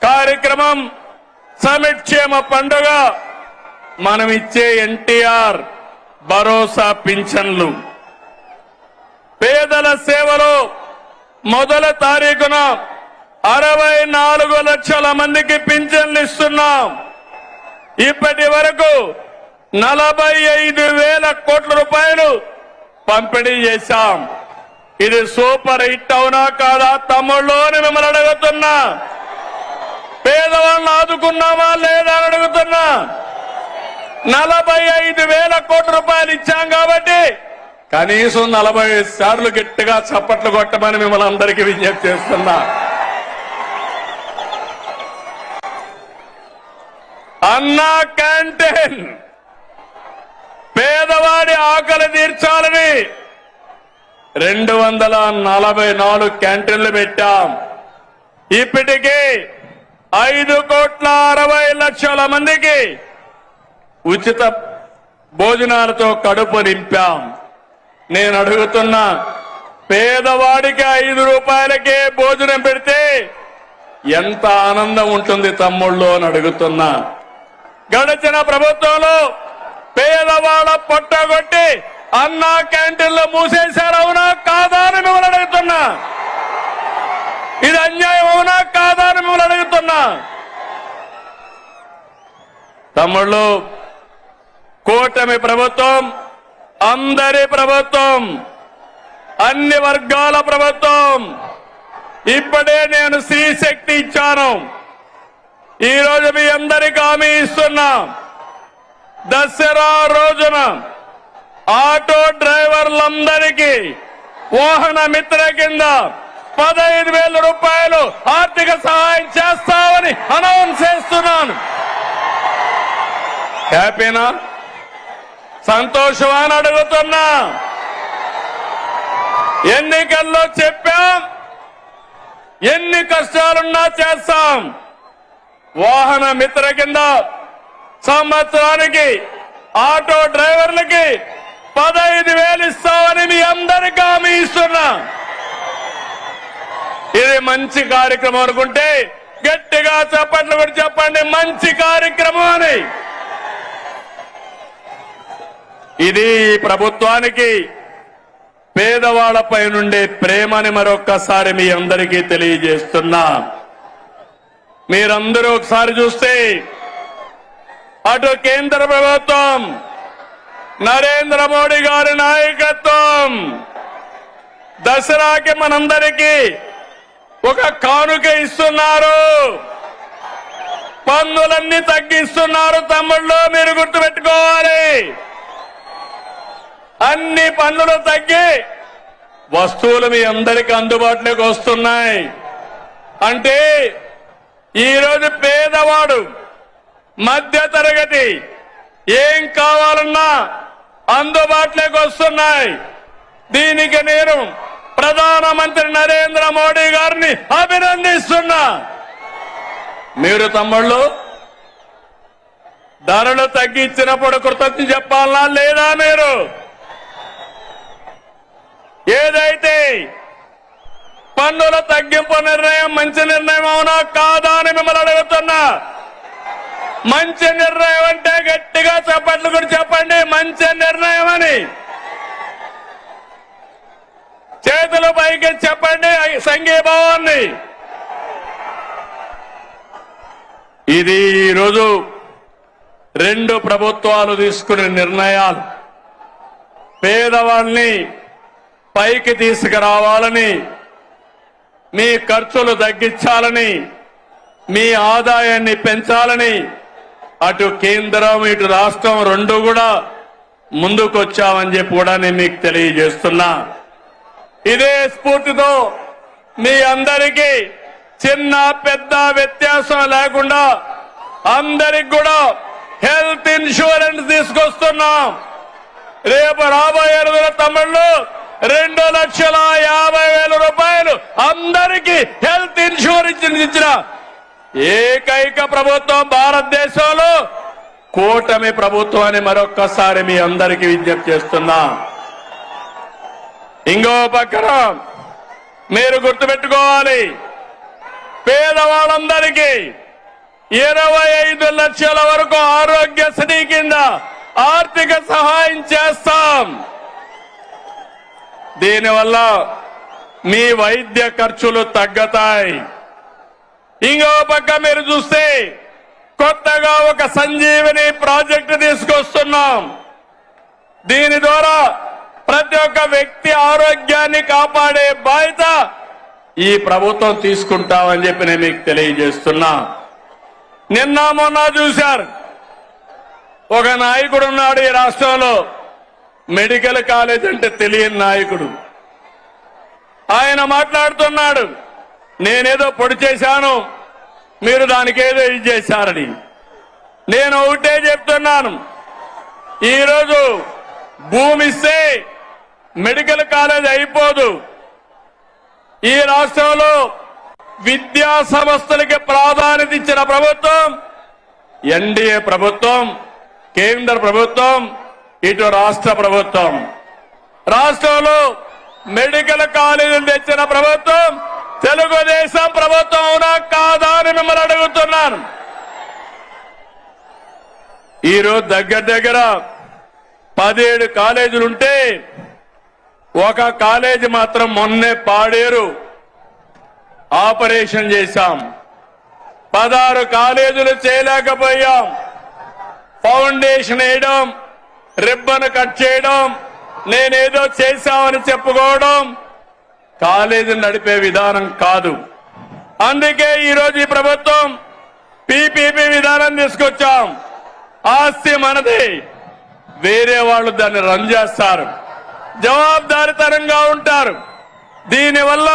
కార్యక్రమం సమిక్షేమ పండుగ మనం ఇచ్చే ఎన్టీఆర్ భరోసా పింఛన్లు. పేదల సేవలో మొదటి తారీఖున 64 లక్షల మందికి పింఛన్లు ఇస్తున్నాం. ఇప్పటి వరకు 45,000 కోట్ల రూపాయలు పంపిణీ చేశాం. ఇది సూపర్ హిట్ అవునా కాదా తమ్ముళ్ళు అని మిమ్మల్ని అడుగుతున్నా. పేదవాళ్ళని ఆదుకున్నామా లేదా అని అడుగుతున్నా. 45,000 కోట్ల రూపాయలు ఇచ్చాం కాబట్టి కనీసం 45 సార్లు గట్టిగా చప్పట్లు కొట్టమని మిమ్మల్ని అందరికీ విజ్ఞప్తి చేస్తున్నా. అన్నా క్యాంటీన్, పేదవాడి ఆకలి తీర్చాలని 244 క్యాంటీన్లు పెట్టాం. ఇప్పటికీ 5,60,00,000 మందికి ఉచిత భోజనాలతో కడుపు నింపాం. నేను అడుగుతున్నా, పేదవాడికి 5 రూపాయలకే భోజనం పెడితే ఎంత ఆనందం ఉంటుంది తమ్ముళ్ళు అని అడుగుతున్నా. గడిచిన ప్రభుత్వంలో పేదవాళ్ళ పొట్టగొట్టి అన్నా క్యాంటీన్లు మూసేశారు, అవునా కాదా అని మిమ్మల్ని అడుగుతున్నా. ఇది అన్యాయం అవునా కాదా అని మిమ్మల్ని అడుగుతున్నా. తమ్ముళ్ళు, కూటమి ప్రభుత్వం అందరి ప్రభుత్వం, అన్ని వర్గాల ప్రభుత్వం. ఇప్పుడే నేను స్త్రీ శక్తి ఇచ్చాను. ఈ రోజు మీ అందరికీ హామీ ఇస్తున్నా, దసరా రోజున ఆటో డ్రైవర్లందరికీ వాహన మిత్ర కింద 15,000 రూపాయలు ఆర్థిక సహాయం చేస్తామని అనౌన్స్ చేస్తున్నాను. హ్యాపీనా? సంతోషమా అని అడుగుతున్నా. ఎన్నికల్లో చెప్పాం, ఎన్ని కష్టాలున్నా చేస్తాం. వాహన మిత్ర కింద సంవత్సరానికి ఆటో డ్రైవర్లకి 15,000 ఇస్తామని మీ అందరికీ హామీ ఇస్తున్నా. ఇది మంచి కార్యక్రమం అనుకుంటే గట్టిగా చప్పట్లు కూడా చెప్పండి, మంచి కార్యక్రమం అని. ఇది ప్రభుత్వానికి పేదవాళ్లపై నుండే ప్రేమని మరొక్కసారి మీ అందరికీ తెలియజేస్తున్నా. మీరందరూ ఒకసారి చూస్తే అటు కేంద్ర ప్రభుత్వం నరేంద్ర మోడీ గారి నాయకత్వం దసరాకి మనందరికీ ఒక కానుక ఇస్తున్నారు. పన్నులన్నీ తగ్గిస్తున్నారు. తమ్ముళ్ళు మీరు గుర్తుపెట్టుకోవాలి, అన్ని పన్నులు తగ్గి వస్తువులు మీ అందరికీ అందుబాటులోకి వస్తున్నాయి. అంటే ఈరోజు పేదవాడు, మధ్య తరగతి ఏం కావాలన్నా అందుబాటులోకి వస్తున్నాయి. దీనికి నేను ప్రధానమంత్రి నరేంద్ర మోడీ గారిని అభినందిస్తున్నా. మీరు తమ్ముళ్ళు ధరలు తగ్గించినప్పుడు కృతజ్ఞత చెప్పాలా లేదా? మీరు ఏదైతే పన్నుల తగ్గింపు నిర్ణయం మంచి నిర్ణయం అవునా కాదా అని మిమ్మల్ని అడుగుతున్నా. మంచి నిర్ణయం అంటే గట్టిగా చప్పట్లు కూడా చెప్పండి, మంచి నిర్ణయం అని. చేతులు పైకి చెప్పండి సంఘీభావాన్ని. ఇది ఈరోజు 2 ప్రభుత్వాలు తీసుకునే నిర్ణయాలు. పేదవాళ్ళని పైకి తీసుకురావాలని, మీ ఖర్చులు తగ్గించాలని, మీ ఆదాయాన్ని పెంచాలని అటు కేంద్రం ఇటు రాష్ట్రం 2 కూడా ముందుకొచ్చామని చెప్పి కూడా నేను మీకు తెలియజేస్తున్నా. ఇదే స్ఫూర్తితో మీ అందరికీ చిన్న పెద్ద వ్యత్యాసం లేకుండా అందరికి కూడా హెల్త్ ఇన్సూరెన్స్ తీసుకొస్తున్నాం. రేపు రాబోయే రోజుల తమ్ముళ్ళు 2,50,000 రూపాయలు అందరికీ హెల్త్ ఇన్సూరెన్స్ ఇచ్చిన ఏకైక ప్రభుత్వం భారతదేశంలో కూటమి ప్రభుత్వం అని మరొక్కసారి మీ అందరికీ విజ్ఞప్తి చేస్తున్నా. ఇంకో పక్కన మీరు గుర్తుపెట్టుకోవాలి, పేదవాళ్ళందరికీ 25 లక్షల వరకు ఆరోగ్యశ్రీ కింద ఆర్థిక సహాయం చేస్తాం. దీనివల్ల మీ వైద్య ఖర్చులు తగ్గుతాయి. ఇంకో పక్క మీరు చూస్తే కొత్తగా ఒక సంజీవని ప్రాజెక్టు తీసుకొస్తున్నాం. దీని ద్వారా ప్రతి ఒక్క వ్యక్తి ఆరోగ్యాన్ని కాపాడే బాధ్యత ఈ ప్రభుత్వం తీసుకుంటామని చెప్పి నేను మీకు తెలియజేస్తున్నా. నిన్న మొన్న చూశారు, ఒక నాయకుడు ఉన్నాడు ఈ రాష్ట్రంలో, మెడికల్ కాలేజ్ అంటే తెలియని నాయకుడు. ఆయన మాట్లాడుతున్నాడు, నేనేదో పొడి చేశాను, మీరు దానికి ఏదో ఇది చేశారని. నేను ఒకటే చెప్తున్నాను, ఈరోజు భూమి ఇస్తే మెడికల్ కాలేజ్ అయిపోదు. ఈ రాష్ట్రంలో విద్యా సంస్థలకి ప్రాధాన్యత ఇచ్చిన ప్రభుత్వం ఎన్డీఏ ప్రభుత్వం, కేంద్ర ప్రభుత్వం, ఇటు రాష్ట్ర ప్రభుత్వం. రాష్ట్రంలో మెడికల్ కాలేజీలు తెచ్చిన ప్రభుత్వం తెలుగుదేశం ప్రభుత్వం అవునా కాదా అని మిమ్మల్ని అడుగుతున్నాను. ఈరోజు దగ్గర 17 కాలేజీలుంటే ఒక కాలేజీ మాత్రం మొన్నే పాడేరు ఆపరేషన్ చేశాం. 16 కాలేజీలు చేయలేకపోయాం. ఫౌండేషన్ వేయడం, రిబ్బన్ కట్ చేయడం, నేనేదో చేశామని చెప్పుకోవడం, కాలేజీలు నడిపే విధానం కాదు. అందుకే ఈరోజు ఈ ప్రభుత్వం పీపీపీ విధానం తీసుకొచ్చాం. ఆస్తి మనది, వేరే వాళ్ళు దాన్ని రన్ చేస్తారు, జవాబుదారితనంగా ఉంటారు. దీనివల్ల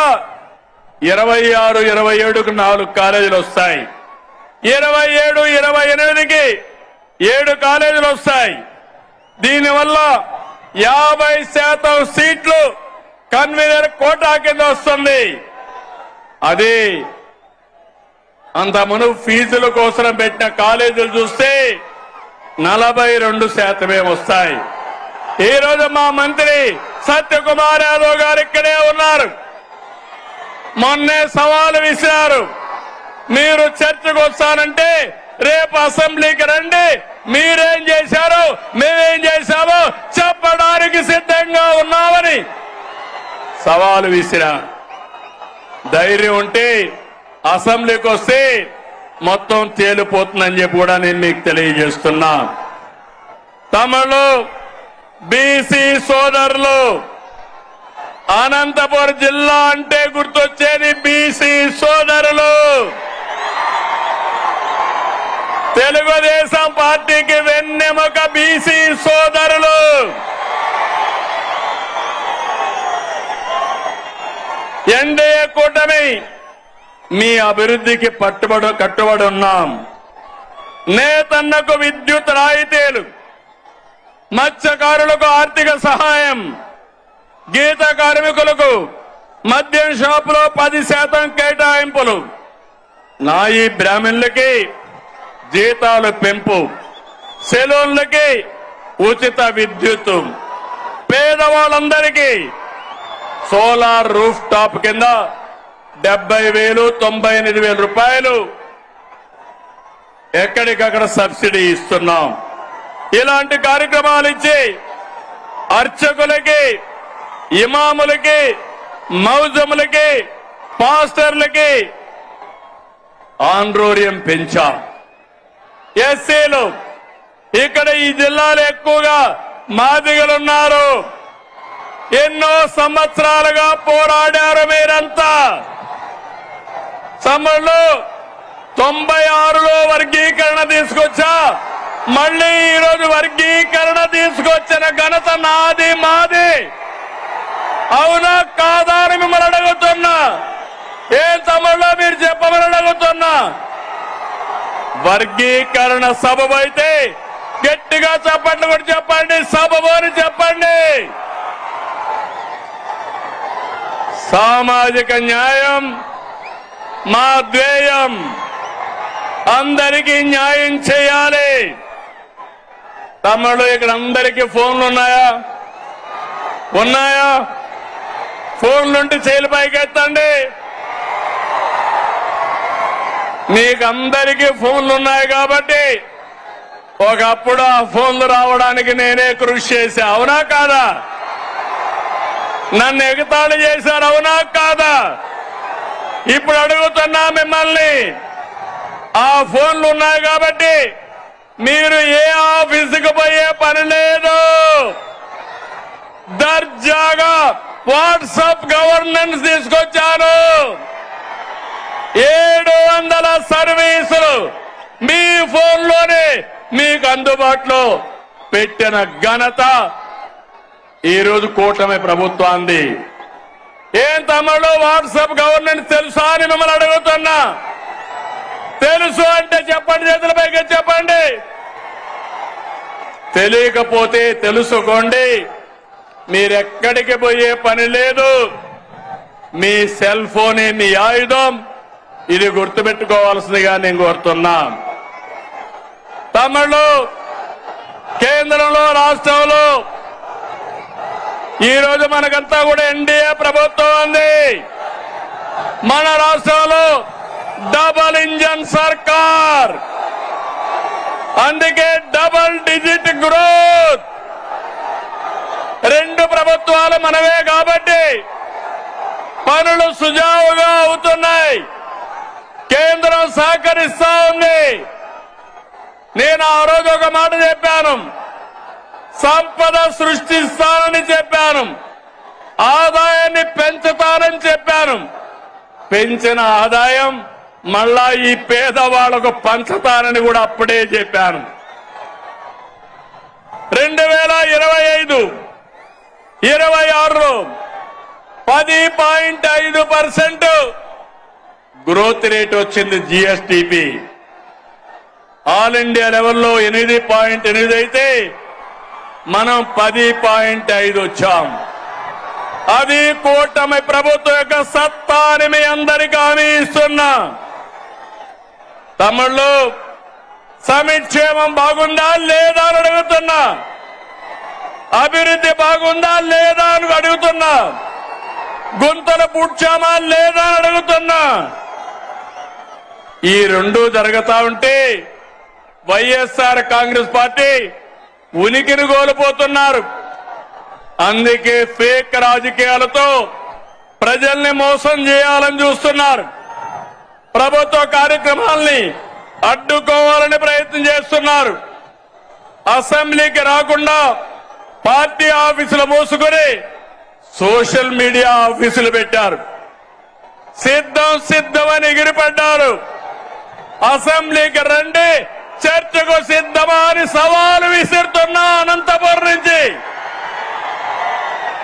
26, 27కు 4 కాలేజీలు వస్తాయి, 27, 28కి 7 కాలేజీలు వస్తాయి. దీనివల్ల 50% సీట్లు కన్వీనర్ కోటా కింద వస్తుంది. అది అంత మునుపు ఫీజుల కోసం పెట్టిన కాలేజీలు చూస్తే 42% వస్తాయి. ఈ రోజు మా మంత్రి సత్యకుమార్ యాదవ్ గారు ఇక్కడే ఉన్నారు. మొన్నే సవాలు విసిరారు, మీరు చర్చకు వస్తానంటే రేపు అసెంబ్లీకి రండి, మీరేం చేశారో మేమేం చేశామో చెప్పడానికి సిద్ధంగా ఉన్నామని సవాలు విసిరా. ధైర్యం ఉంటే అసెంబ్లీకి వస్తే మొత్తం తేలిపోతుందని చెప్పి కూడా నేను మీకు తెలియజేస్తున్నా. తమలో బీసీ సోదరులు, అనంతపురం జిల్లా అంటే గుర్తొచ్చేది బీసీ సోదరులు. తెలుగుదేశం పార్టీకి వెన్నెముక బీసీ సోదరులు. ఎన్డీఏ కూటమి మీ అభివృద్ధికి కట్టుబడి ఉన్నాం. నేతన్నకు విద్యుత్ రాయితీలు, మత్స్యకారులకు ఆర్థిక సహాయం, గీత కార్మికులకు మద్యం షాపులో 10% కేటాయింపులు, నాయి బ్రాహ్మణులకి జీతాలు పెంపు, సెలూన్లకి ఉచిత విద్యుత్, పేదవాళ్ళందరికీ సోలార్ రూఫ్ టాప్ కింద 70,000, 98,000 రూపాయలు ఎక్కడికక్కడ సబ్సిడీ ఇస్తున్నాం. ఇలాంటి కార్యక్రమాలు ఇచ్చి అర్చకులకి, ఇమాములకి, మౌజములకి, పాస్టర్లకి ఆండ్రోరియం పెంచాం. ఎస్సీలు ఇక్కడ ఈ జిల్లాలో ఎక్కువగా మాదిగలున్నారు. ఎన్నో సంవత్సరాలుగా పోరాడారు మీరంతా. సమ్మర్లో 96లో వర్గీకరణ తీసుకొచ్చా, మళ్ళీ ఈరోజు వర్గీకరణ తీసుకొచ్చిన ఘనత నాది, మాది. అవునా కాదా అని మిమ్మల్ని అడుగుతున్నా. ఏం తమ్ముళ్ళో మీరు చెప్పమని అడుగుతున్నా. వర్గీకరణ సబబు అయితే గట్టిగా చెప్పండి, కూడా చెప్పండి, సబబు అని చెప్పండి. సామాజిక న్యాయం మా ధ్యేయం. అందరికీ న్యాయం చేయాలి. తమ్ముడు ఇక్కడ అందరికీ ఫోన్లు ఉన్నాయా? ఉన్నాయా? ఫోన్లుంటే చేలు పైకి ఎత్తండి. మీకు అందరికీ ఫోన్లు ఉన్నాయి కాబట్టి ఒకప్పుడు ఆ ఫోన్లు రావడానికి నేనే కృషి చేశా. అవునా కాదా? నన్ను ఎగతాళి చేశారు. అవునా కాదా? ఇప్పుడు అడుగుతున్నా మిమ్మల్ని, ఆ ఫోన్లు ఉన్నాయి కాబట్టి మీరు ఏ ఆఫీసుకు పోయే పని లేదు. దర్జాగా వాట్సాప్ గవర్నెన్స్ తీసుకొచ్చాను. 700 సర్వీసులు మీ ఫోన్లోనే మీకు అందుబాటులో పెట్టిన ఘనత ఈరోజు కూటమి ప్రభుత్వాన్ని. ఏం తమ్ముడు వాట్సాప్ గవర్నెన్స్ తెలుసా అని మిమ్మల్ని అడుగుతున్నా. తెలుసు అంటే చెప్పండి, చేతులపైకి చెప్పండి. తెలియకపోతే తెలుసుకోండి. మీరెక్కడికి పోయే పని లేదు. మీ సెల్ ఫోనే మీ ఆయుధం. ఇది గుర్తుపెట్టుకోవాల్సిందిగా నేను కోరుతున్నా. తమిళు కేంద్రంలో, రాష్ట్రంలో ఈ రోజు మనకంతా కూడా ఎన్డీఏ ప్రభుత్వం ఉంది. మన రాష్ట్రంలో డబల్ ఇంజన్ సర్కార్. అందుకే డబల్ డిజిట్ గ్రోత్. 2 ప్రభుత్వాలు మనవే కాబట్టి పనులు సుజావుగా అవుతున్నాయి. కేంద్రం సహకరిస్తా ఉంది. నేను ఆ రోజు ఒక మాట చెప్పాను, సంపద సృష్టిస్తానని చెప్పాను. ఆదాయాన్ని పెంచుతానని చెప్పాను. పెంచిన ఆదాయం మళ్ళా ఈ పేదవాళ్లకు పంచుతానని కూడా అప్పుడే చెప్పాను. 2025, 26లో 10.5% గ్రోత్ రేట్ వచ్చింది. జిఎస్టిపి ఆల్ ఇండియా లెవెల్లో 8.8 అయితే మనం 10.5 వచ్చాం. అది కూటమి ప్రభుత్వం యొక్క సత్తా అని మీ అందరికీ హామీ ఇస్తున్నా. తమిళ్లు సంక్షేమం బాగుందా లేదా అని అడుగుతున్నా. అభివృద్ధి బాగుందా లేదా అని అడుగుతున్నా. గుంతలు పూడ్చామా లేదా అని అడుగుతున్నా. ఈ రెండు జరుగుతా ఉంటే వైఎస్ఆర్ కాంగ్రెస్ పార్టీ ఉనికిని కోల్పోతున్నారు. అందుకే ఫేక్ రాజకీయాలతో ప్రజల్ని మోసం చేయాలని చూస్తున్నారు. ప్రభుత్వ కార్యక్రమాల్ని అడ్డుకోవాలని ప్రయత్నం చేస్తున్నారు. అసెంబ్లీకి రాకుండా పార్టీ ఆఫీసులు మూసుకొని సోషల్ మీడియా ఆఫీసులు పెట్టారు. సిద్ధమని ఎగిరిపడ్డారు. అసెంబ్లీకి రండి, చర్చకు సిద్ధమా అని సవాలు విసురుతున్నా అనంతపురం నుంచి.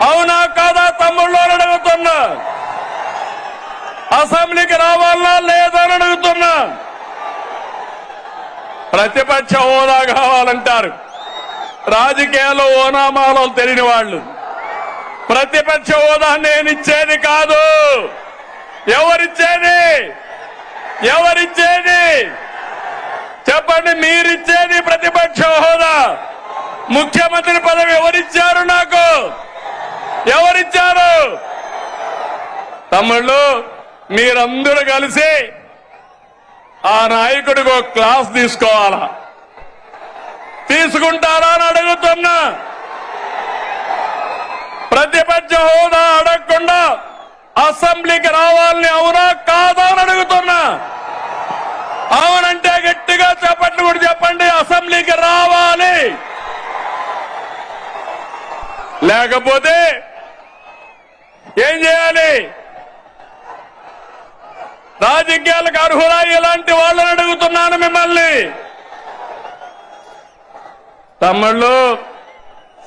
అవునా కాదా తమ్ముళ్ళు అడుగుతున్నా. అసెంబ్లీకి రావాలా లేదా అని అడుగుతున్నా. ప్రతిపక్ష హోదా కావాలంటారు. రాజకీయాల్లో ఓనామాలో తెలియని వాళ్ళు. ప్రతిపక్ష హోదా నేనిచ్చేది కాదు. ఎవరిచ్చేది? చెప్పండి. మీరిచ్చేది ప్రతిపక్ష హోదా. ముఖ్యమంత్రి పదవి ఎవరిచ్చారు? నాకు ఎవరిచ్చారు? తమ్ముళ్ళు, మీరందరూ కలిసి ఆ నాయకుడికి ఒక క్లాస్ తీసుకోవాలా? తీసుకుంటారా అని అడుగుతున్నా. ప్రతిపక్ష హోదా అడగకుండా అసెంబ్లీకి రావాలని అవునా కాదా అని అడుగుతున్నా. అవునంటే గట్టిగా చెప్పండి కూడా చెప్పండి. అసెంబ్లీకి రావాలి. లేకపోతే ఏం చేయాలి? రాజకీయాలకు అర్హులా ఇలాంటి వాళ్ళని అడుగుతున్నాను మిమ్మల్ని. తమ్ముళ్ళు,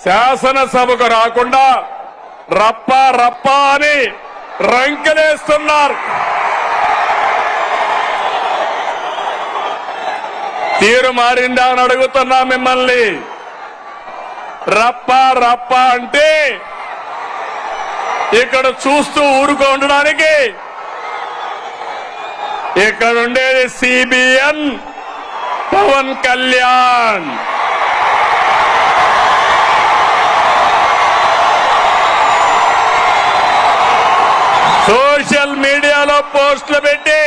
శాసనసభకు రాకుండా రప్ప అని రంకెలేస్తున్నారు. తీరు మారిందా అని అడుగుతున్నా మిమ్మల్ని. రప్ప అంటే ఇక్కడ చూస్తూ ఊరుకో ఉండడానికి. ఇక్కడ ఉండేది సిబిఎన్ పవన్ కళ్యాణ్. సోషల్ మీడియాలో పోస్టులు పెట్టి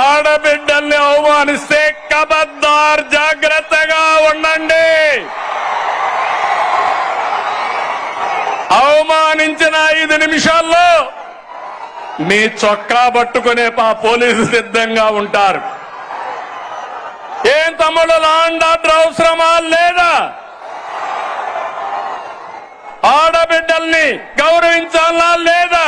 ఆడబిడ్డల్ని అవమానిస్తే ఖబర్దార్, జాగ్రత్తగా ఉండండి. అవమానించిన 5 నిమిషాల్లో మీ చొక్కా పట్టుకునే పోలీసులు సిద్ధంగా ఉంటారు. ఏం తమ్ముడు, లాండ్ ఆర్డర్ అవసరమా లేదా? ఆడబిడ్డల్ని గౌరవించాలా లేదా?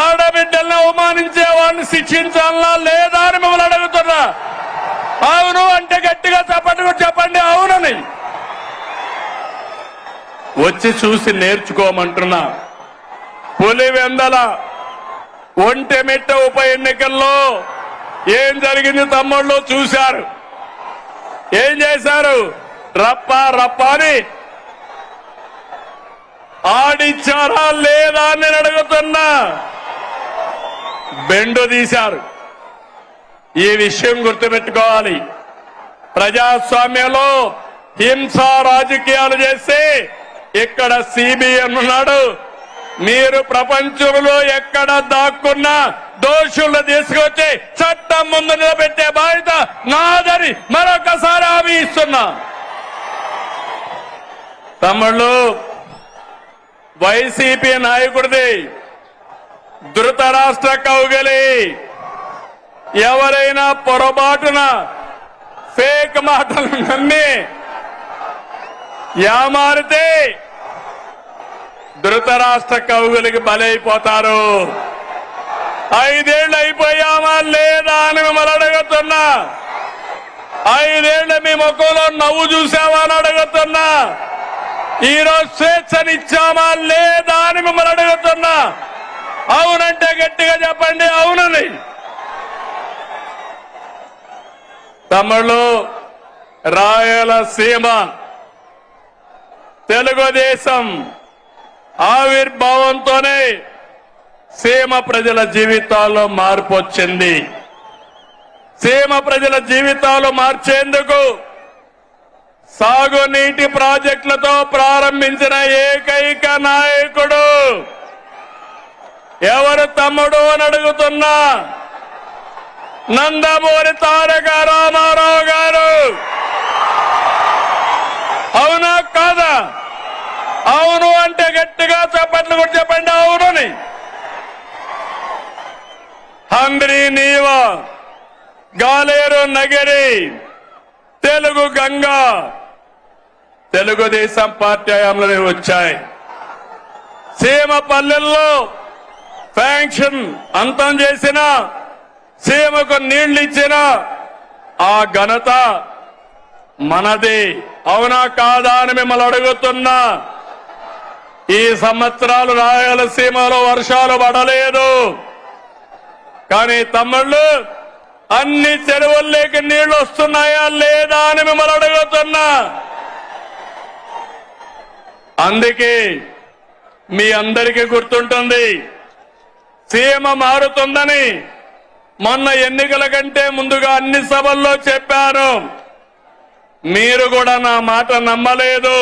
ఆడబిడ్డల్ని అవమానించే వాళ్ళని శిక్షించాలా లేదా అని మిమ్మల్ని అడుగుతున్నా. అవును అంటే గట్టిగా చెప్పండి అవునని. వచ్చి చూసి నేర్చుకోమంటున్నా. పులివెందల ఒంటెమిట్ట ఉప ఎన్నికల్లో ఏం జరిగింది తమ్ముళ్ళు చూశారు. ఏం చేశారు? రప్ప అని ఆడిచ్చారా లేదా అని నేను అడుగుతున్నా. బెండు తీశారు. ఈ విషయం గుర్తుపెట్టుకోవాలి. ప్రజాస్వామ్యంలో హింసా రాజకీయాలు చేస్తే ఇక్కడ సిబిఎన్ ఉన్నాడు. మీరు ప్రపంచంలో ఎక్కడ దాక్కున్నా దోషులను తీసుకొచ్చి చట్టం ముందు నిలబెట్టే బాధ్యత నాదని మరొకసారి హామీ ఇస్తున్నా. తమ్ముళ్ళు, వైసీపీ నాయకుడిది ధృతరాష్ట్ర కౌగిలి. ఎవరైనా పొరపాటున ఫేక్ మాటలు నమ్మి యామారితే ధృతరాష్ట్ర కవుగులకి బలైపోతారు. 5 ఏళ్ళు అయిపోయామా లేదా అని మిమ్మల్ని అడుగుతున్నా. 5 ఏళ్ళు మీ ముఖంలో నవ్వు చూసావా అని అడుగుతున్నా. ఈరోజు స్వేచ్ఛనిచ్చామా లేదా అని మిమ్మల్ని అడుగుతున్నా. అవునంటే గట్టిగా చెప్పండి అవునని. తమిళ రాయలసీమ తెలుగుదేశం ఆవిర్భావంతోనే సీమ ప్రజల జీవితాల్లో మార్పు వచ్చింది. సీమ ప్రజల జీవితాలు మార్చేందుకు సాగునీటి ప్రాజెక్టులతో ప్రారంభించిన ఏకైక నాయకుడు ఎవరు తమ్ముడు అని అడుగుతున్నా. నందమూరి తారక రామారావు గారు. అవునా కాదా? అవును అంటే గట్టిగా చప్పట్లు కూడా చెప్పండి అవునని. హంద్రి నీవ, గాలేరు నగరి, తెలుగు గంగా తెలుగుదేశం పార్టీ హయాంలోనే వచ్చాయి. సీమ పల్లెల్లో ఫ్యాంక్షన్ అంతం చేసిన, సీమకు నీళ్లు ఇచ్చిన ఆ ఘనత మనది. అవునా కాదా అని మిమ్మల్ని అడుగుతున్నా. ఈ సంవత్సరాలు రాయలసీమలో వర్షాలు పడలేదు, కానీ తమ్ముళ్ళు అన్ని చెరువుల్లోకి నీళ్లు వస్తున్నాయా లేదా అని మిమ్మల్ని అడుగుతున్నా. అందుకే మీ అందరికీ గుర్తుంటుంది, సీమ మారుతుందని మొన్న ఎన్నికల కంటే ముందుగా అన్ని సభల్లో చెప్పాను. మీరు కూడా నా మాట నమ్మలేదు.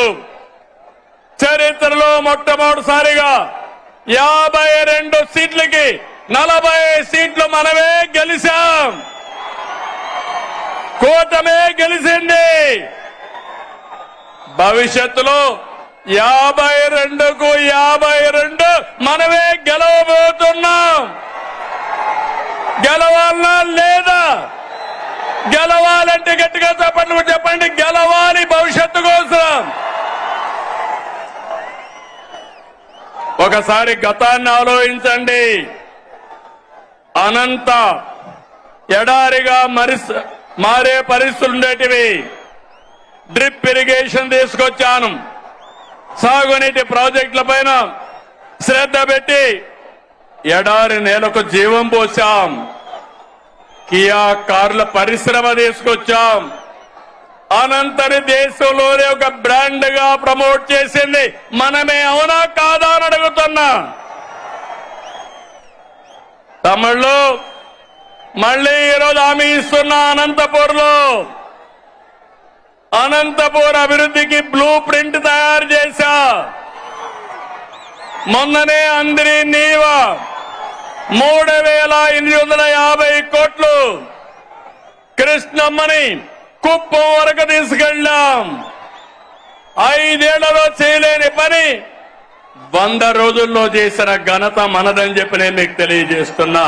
చరిత్రలో మొట్టమొదటిసారిగా 52 సీట్లకి 40 సీట్లు మనమే గెలిచాం. కూటమే గెలిచింది. భవిష్యత్తులో 52కు 52 మనమే గెలవబోతున్నాం. గెలవాలనా లేదా? గెలవాలంటే గట్టిగా చెప్పండి. గెలవాలి భవిష్యత్తు కోసం. ఒకసారి గతాన్ని ఆలోచించండి. అనంత ఎడారిగా మారే పరిస్థితులు ఉండేటివి. డ్రిప్ ఇరిగేషన్ తీసుకొచ్చాను. సాగునీటి ప్రాజెక్టుల పైన శ్రద్ధ పెట్టి ఎడారి నేలకు జీవం పోసాం. కియా కార్ల పరిశ్రమ తీసుకొచ్చాం. అనంతని దేశంలోనే ఒక బ్రాండ్ గా ప్రమోట్ చేసింది మనమే. అవునా కాదా అని అడుగుతున్నా. తమిళ్లో మళ్ళీ ఈరోజు హామీ ఇస్తున్నా. అనంతపూర్ అభివృద్ధికి బ్లూ ప్రింట్ తయారు చేశా. మొన్ననే అందరి నీవ 3850 కోట్లు కృష్ణమ్మని కుప్పం వరకు తీసుకెళ్ళాం. 5 ఏళ్లలో చేయలేని పని 100 రోజుల్లో చేసిన ఘనత మనదని చెప్పి నేను మీకు తెలియజేస్తున్నా.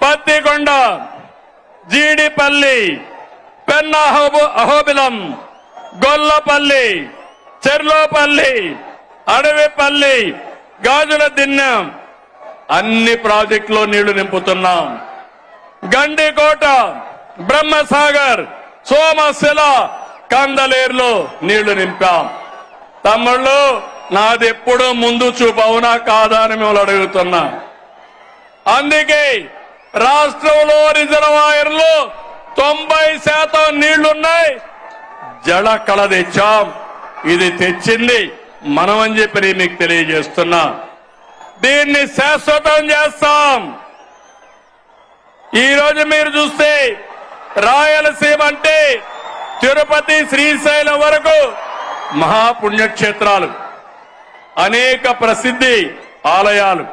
పత్తికొండ, జీడిపల్లి, పెన్న అహోబిలం, గొల్లపల్లి, చెర్లోపల్లి, అడవిపల్లి, గాజుల దిన్నెం అన్ని ప్రాజెక్టులో నీళ్లు నింపుతున్నాం. గండికోట, బ్రహ్మసాగర్, సోమశిల, కందలేరులో నీళ్లు నింపాం. తమ్ముళ్ళు నాదెప్పుడూ ముందు చూపు. అవునా కాదా అని మిమ్మల్ని అడుగుతున్నా. అందుకే రాష్ట్రంలో రిజర్వాయర్లు 90% నీళ్లున్నాయి. జల కళ తెచ్చాం. ఇది తెచ్చింది మనం అని చెప్పి మీకు తెలియజేస్తున్నా. దీన్ని శాశ్వతం చేస్తాం. ఈ రోజు మీరు చూస్తే రాయలసీమ అంటే తిరుపతి, శ్రీశైలం వరకు మహాపుణ్యక్షేత్రాలు, అనేక ప్రసిద్ధి ఆలయాలు.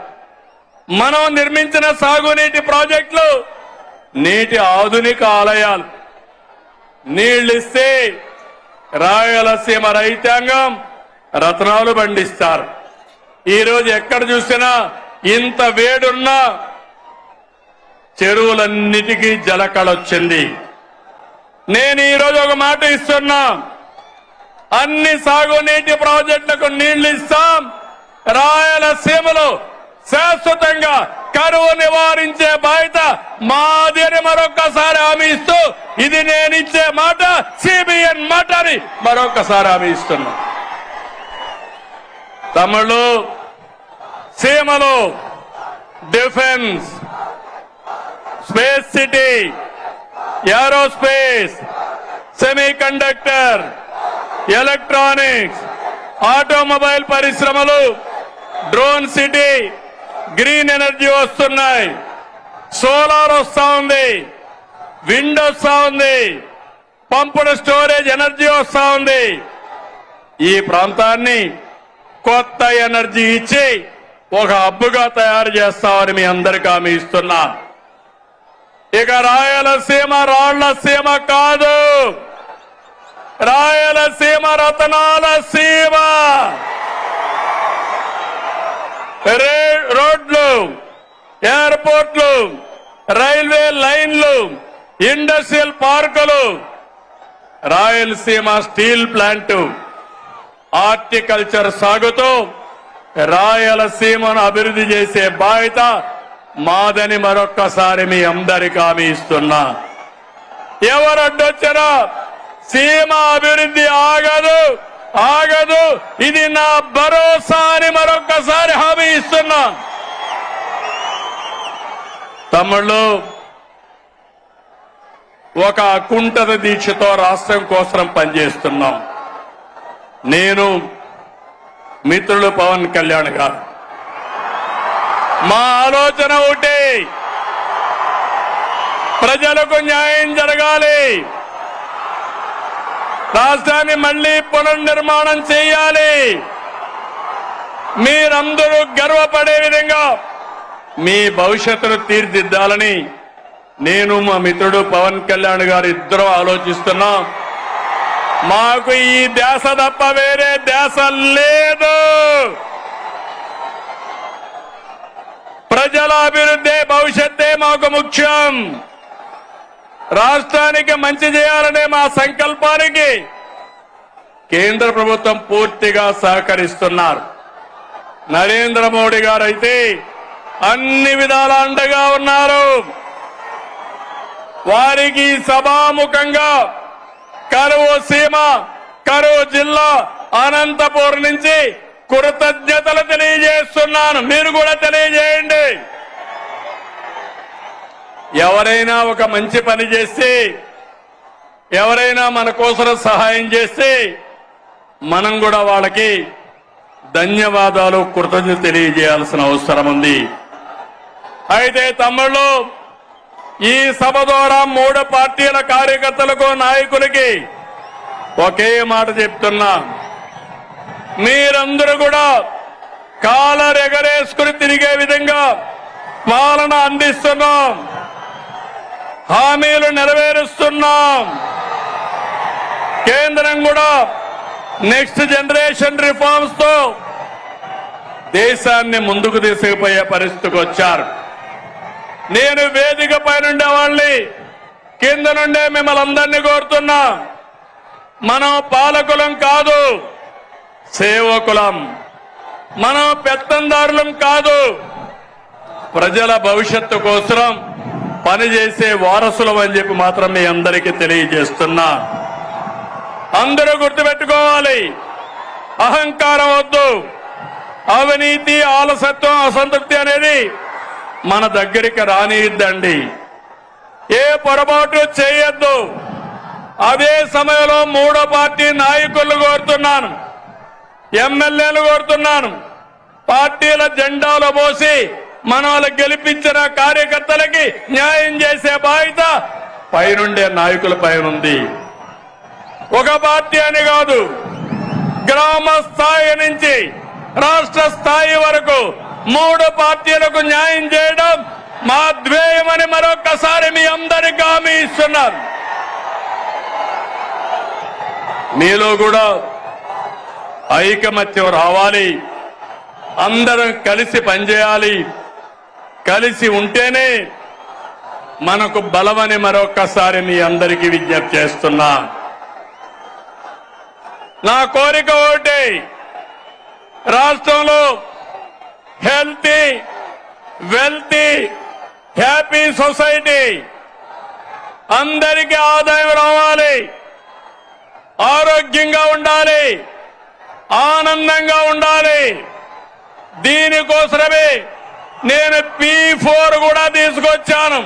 మనం నిర్మించిన సాగునీటి ప్రాజెక్టులు నీటి ఆధునిక ఆలయాలు. నీళ్ళిస్తే రాయలసీమ రైతాంగం రత్నాలు పండిస్తారు. ఈరోజు ఎక్కడ చూసినా ఇంత వేడున్నా చెరువులన్నిటికీ జలకళొచ్చింది. నేను ఈరోజు ఒక మాట ఇస్తున్నా. అన్ని సాగునీటి ప్రాజెక్టులకు నీళ్లు ఇస్తాం, రాయలసీమలో శాశ్వతంగా కరువు నివారించే బాధ్యత మాది అని మరొక్కసారి హామీ ఇస్తూ ఇది నేనిచ్చే మాట సిబిఎన్ మాట అని మరొక్కసారి హామీ ఇస్తున్నా. తమిళు సీమలో defence, space city, aerospace, semiconductor, electronics, automobile పరిశ్రమలు, డ్రోన్ సిటీ, గ్రీన్ ఎనర్జీ వస్తున్నాయి, సోలార్ వస్తా ఉంది, విండ్ వస్తా ఉంది, పంపుడు స్టోరేజ్ ఎనర్జీ వస్తా ఉంది. ఈ ప్రాంతాన్ని కొత్త ఎనర్జీ ఇచ్చి ఒక హబ్బుగా తయారు చేస్తామని మీ అందరికీ హామీ ఇస్తున్నా. ఇక రాయలసీమ రాళ్ల సీమ కాదు, రాయలసీమ రతనాల సీమ. రోడ్లు, ఎయిర్పోర్ట్లు, రైల్వే లైన్లు, ఇండస్ట్రియల్ పార్కులు, రాయలసీమ స్టీల్ ప్లాంట్, హార్టికల్చర్ సాగుతూ రాయలసీమను అభివృద్ధి చేసే బాధ్యత మాదని మరొక్కసారి మీ అందరికీ హామీ ఇస్తున్నా. ఎవరడ్డొచ్చినా సీమ అభివృద్ధి ఆగదు, ఆగదు. ఇది నా భరోసా అని మరొక్కసారి హామీ ఇస్తున్నా. తమ్ముళ్ళు, ఒక అకుంఠిత దీక్షతో రాష్ట్రం కోసం పనిచేస్తున్నాం. నేను, మిత్రులు పవన్ కళ్యాణ్ గారు, మా ఆలోచన ఒకటి, ప్రజలకు న్యాయం జరగాలి, రాష్ట్రాన్ని మళ్లీ పునర్నిర్మాణం చేయాలి, మీరందరూ గర్వపడే విధంగా మీ భవిష్యత్తును తీర్చిదిద్దాలని నేను, మా మిత్రుడు పవన్ కళ్యాణ్ గారు ఇద్దరు ఆలోచిస్తున్నాం. మాకు ఈ ధ్యాస తప్ప వేరే ధ్యాస లేదు. ప్రజల అభివృద్ధి, భవిష్యత్తే మాకు ముఖ్యం. రాష్ట్రానికి మంచి చేయాలనే మా సంకల్పానికి కేంద్ర ప్రభుత్వం పూర్తిగా సహకరిస్తున్నారు. నరేంద్ర మోడీ గారు అయితే అన్ని విధాల అండగా ఉన్నారు. వారికి సభాముఖంగా కరువు సీమ, కరువు జిల్లా అనంతపూర్ నుంచి కృతజ్ఞతలు తెలియజేస్తున్నాను. మీరు కూడా తెలియజేయండి. ఎవరైనా ఒక మంచి పని చేస్తే, ఎవరైనా మన కోసం సహాయం చేస్తే మనం కూడా వాళ్ళకి ధన్యవాదాలు, కృతజ్ఞత తెలియజేయాల్సిన అవసరం ఉంది. అయితే తమ్ముళ్ళు, ఈ సభ ద్వారా 3 పార్టీల కార్యకర్తలకు, నాయకులకి ఒకే మాట చెప్తున్నా. మీరందరూ కూడా కాలరెగరేసుకుని తిరిగే విధంగా పాలన అందిస్తున్నాం, హామీలు నెరవేరుస్తున్నాం. కేంద్రం కూడా నెక్స్ట్ జనరేషన్ రిఫార్మ్స్ తో దేశాన్ని ముందుకు తీసుకుపోయే పరిస్థితికి వచ్చారు. నేను వేదిక పైనుండే వాళ్ళని, కింద నుండే మిమ్మల్ని అందరినీ కోరుతున్నా. మనం పాలకులం కాదు, సేవకులం. మనం పెత్తందారులం కాదు, ప్రజల భవిష్యత్తు కోసం పనిచేసే వారసులం అని చెప్పి మాత్రం మీ అందరికీ తెలియజేస్తున్నా. అందరూ గుర్తుపెట్టుకోవాలి, అహంకారం వద్దు, అవినీతి, ఆలసత్వం, అసంతృప్తి అనేది మన దగ్గరికి రానిద్దండి. ఏ పొరపాటు చేయొద్దు. అదే సమయంలో 3వ పార్టీ నాయకులు కోరుతున్నాను, ఎమ్మెల్యేలు కోరుతున్నాను, పార్టీల జెండాలు మోసి మనల్ని గెలిపించిన కార్యకర్తలకి న్యాయం చేసే బాధ్యత పైనుండే నాయకుల పైన ఉంది. ఒక పార్టీ అని కాదు, గ్రామ స్థాయి నుంచి రాష్ట్ర స్థాయి వరకు 3 పార్టీలకు న్యాయం చేయడం మా ధ్యేయమని మరొక్కసారి మీ అందరికీ హామీ ఇస్తున్నాను. మీలో కూడా ఐకమత్యం రావాలి, అందరం కలిసి పనిచేయాలి. కలిసి ఉంటేనే మనకు బలమని మరొక్కసారి మీ అందరికీ విజ్ఞప్తి చేస్తున్నా. నా కోరిక ఒకటి, రాష్ట్రంలో హెల్తీ, వెల్తీ, హ్యాపీ సొసైటీ, అందరికీ ఆదాయం రావాలి, ఆరోగ్యంగా ఉండాలి, ఆనందంగా ఉండాలి. దీనికోసమే నేను P4 కూడా తీసుకొచ్చాను.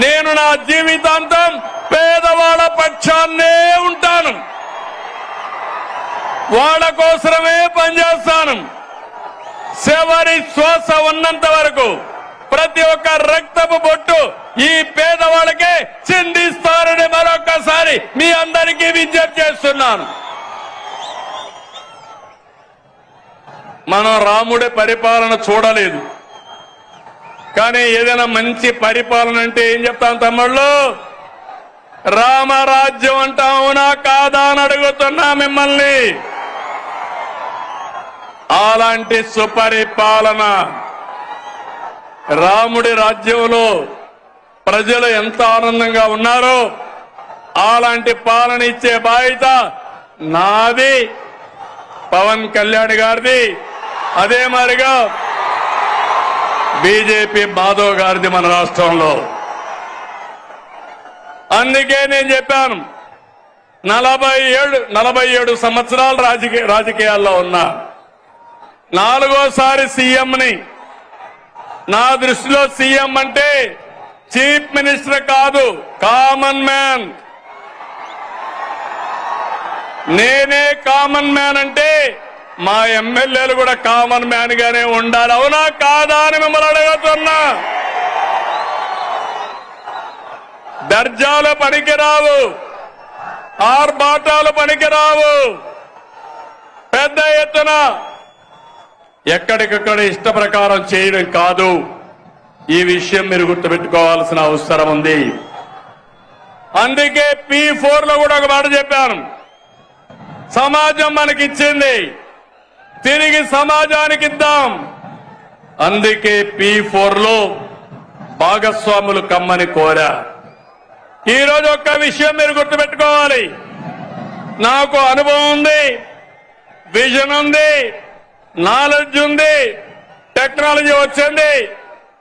నేను నా జీవితాంతం పేదవాళ్ళ పక్షాన్నే ఉంటాను, వాళ్ళ కోసమే పనిచేస్తాను. చివరి శ్వాస ఉన్నంత వరకు ప్రతి ఒక్క రక్తపు బొట్టు ఈ పేదవాళ్ళకే చిందిస్తారని మరొకసారి మీ అందరికీ విజ్ఞప్తి చేస్తున్నాను. మనం రాముడి పరిపాలన చూడలేదు, కానీ ఏదైనా మంచి పరిపాలన అంటే ఏం చెప్తాం తమ్ముళ్ళు? రామరాజ్యం అంటాం, అవునా కాదా అని అడుగుతున్నా మిమ్మల్ని. అలాంటి సుపరిపాలన రాముడి రాజ్యంలో ప్రజలు ఎంత ఆనందంగా ఉన్నారో అలాంటి పాలన ఇచ్చే బాధ్యత నాది, పవన్ కళ్యాణ్ గారిది, అదే మాదిరిగా బీజేపీ మాధవ్ గారిది మన రాష్ట్రంలో. అందుకే నేను చెప్పాను, 47 సంవత్సరాలు రాజకీయాల్లో ఉన్నా, 4వ సీఎంని. నా దృష్టిలో సీఎం అంటే చీఫ్ మినిస్టర్ కాదు, కామన్ మ్యాన్. నేనే కామన్ మ్యాన్ అంటే మా ఎమ్మెల్యేలు కూడా కామన్ మ్యాన్ గానే ఉండాలి, అవునా కాదా అని మిమ్మల్ని అడుగుతున్నా. దర్జాలు పనికిరావు, ఆర్భాటాలు పనికిరావు. పెద్ద ఎత్తున ఎక్కడికక్కడ ఇష్ట ప్రకారం చేయడం కాదు. ఈ విషయం మీరు గుర్తుపెట్టుకోవాల్సిన అవసరం ఉంది. అందుకే P4 లో కూడా ఒక మాట చెప్పాను, సమాజం మనకిచ్చింది, తిరిగి సమాజానికి ఇద్దాం. అందుకే P4 లో భాగస్వాములు కమ్మని కోరా. ఈరోజు ఒక్క విషయం మీరు గుర్తుపెట్టుకోవాలి, నాకు అనుభవం ఉంది, విజన్ ఉంది, నాలెడ్జ్ ఉంది, టెక్నాలజీ వచ్చింది.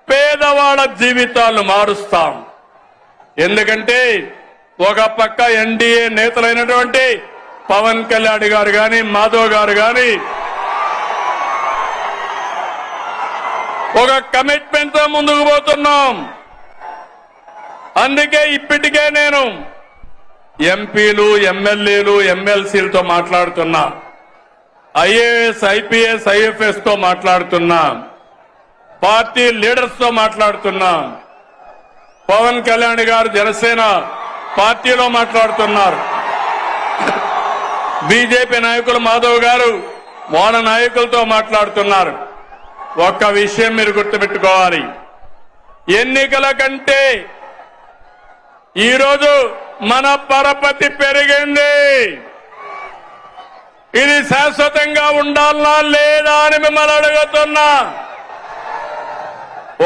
పేదవాళ్ళ జీవితాలను మారుస్తాం. ఎందుకంటే ఒక పక్క ఎన్డీఏ నేతలైనటువంటి పవన్ కళ్యాణ్ గారు గాని, మాధవ్ గారు గాని ఒక కమిట్మెంట్ తో ముందుకు పోతున్నాం. అందుకే ఇప్పటికే నేను ఎంపీలు, ఎమ్మెల్యేలు, ఎమ్మెల్సీలతో మాట్లాడుతున్నా, ఐఏఎస్, ఐపీఎస్, ఐఎఫ్ఎస్ తో మాట్లాడుతున్నా, పార్టీ లీడర్స్ తో మాట్లాడుతున్నా. పవన్ కళ్యాణ్ గారు జనసేన పార్టీలో మాట్లాడుతున్నారు, బీజేపీ నాయకులు మాధవ్ గారు వాళ్ళ నాయకులతో మాట్లాడుతున్నారు. ఒక్క విషయం మీరు గుర్తుపెట్టుకోవాలి, ఎన్నికల కంటే ఈరోజు మన పరపతి పెరిగింది. ఇది శాశ్వతంగా ఉండాలా లేదా అని మిమ్మల్ని అడుగుతున్నా.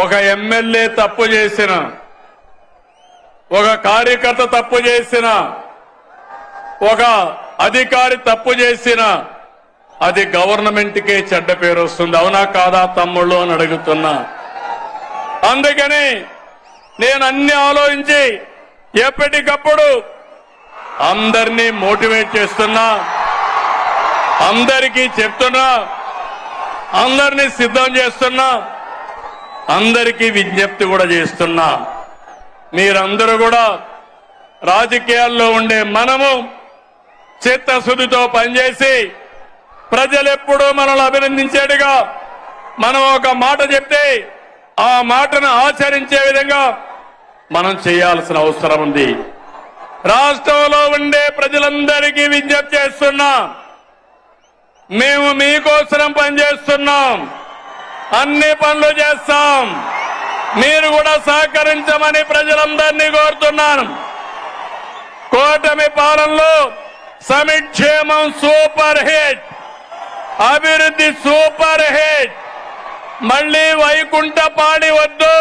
ఒక ఎమ్మెల్యే తప్పు చేసిన, ఒక కార్యకర్త తప్పు చేసిన, ఒక అధికారి తప్పు చేసిన అది గవర్నమెంట్ కే చెడ్డ పేరు వస్తుంది, అవునా కాదా తమ్ముళ్ళు అని అడుగుతున్నా. అందుకని నేను అన్ని ఆలోచించి ఎప్పటికప్పుడు అందరినీ మోటివేట్ చేస్తున్నా, అందరికీ చెప్తున్నా, అందరినీ సిద్ధం చేస్తున్నా, అందరికీ విజ్ఞప్తి కూడా చేస్తున్నా. మీరందరూ కూడా రాజకీయాల్లో ఉండే మనము చిత్తశుద్ధితో పనిచేసి ప్రజలెప్పుడూ మనల్ని అభినందించేట్టుగా మనం ఒక మాట చెప్తే ఆ మాటను ఆచరించే విధంగా మనం చేయాల్సిన అవసరం ఉంది. రాష్ట్రంలో ఉండే ప్రజలందరికీ విజ్ఞప్తి చేస్తున్నా, మేము మీకోసం పనిచేస్తున్నాం, అన్ని పనులు చేస్తాం, మీరు కూడా సహకరించమని ప్రజలందరినీ కోరుతున్నాను. కూటమి పాలనలో సంక్షేమం సూపర్ హిట్, అభివృద్ధి సూపర్ హిట్. మళ్లీ వైకుంఠపాడి వద్దు,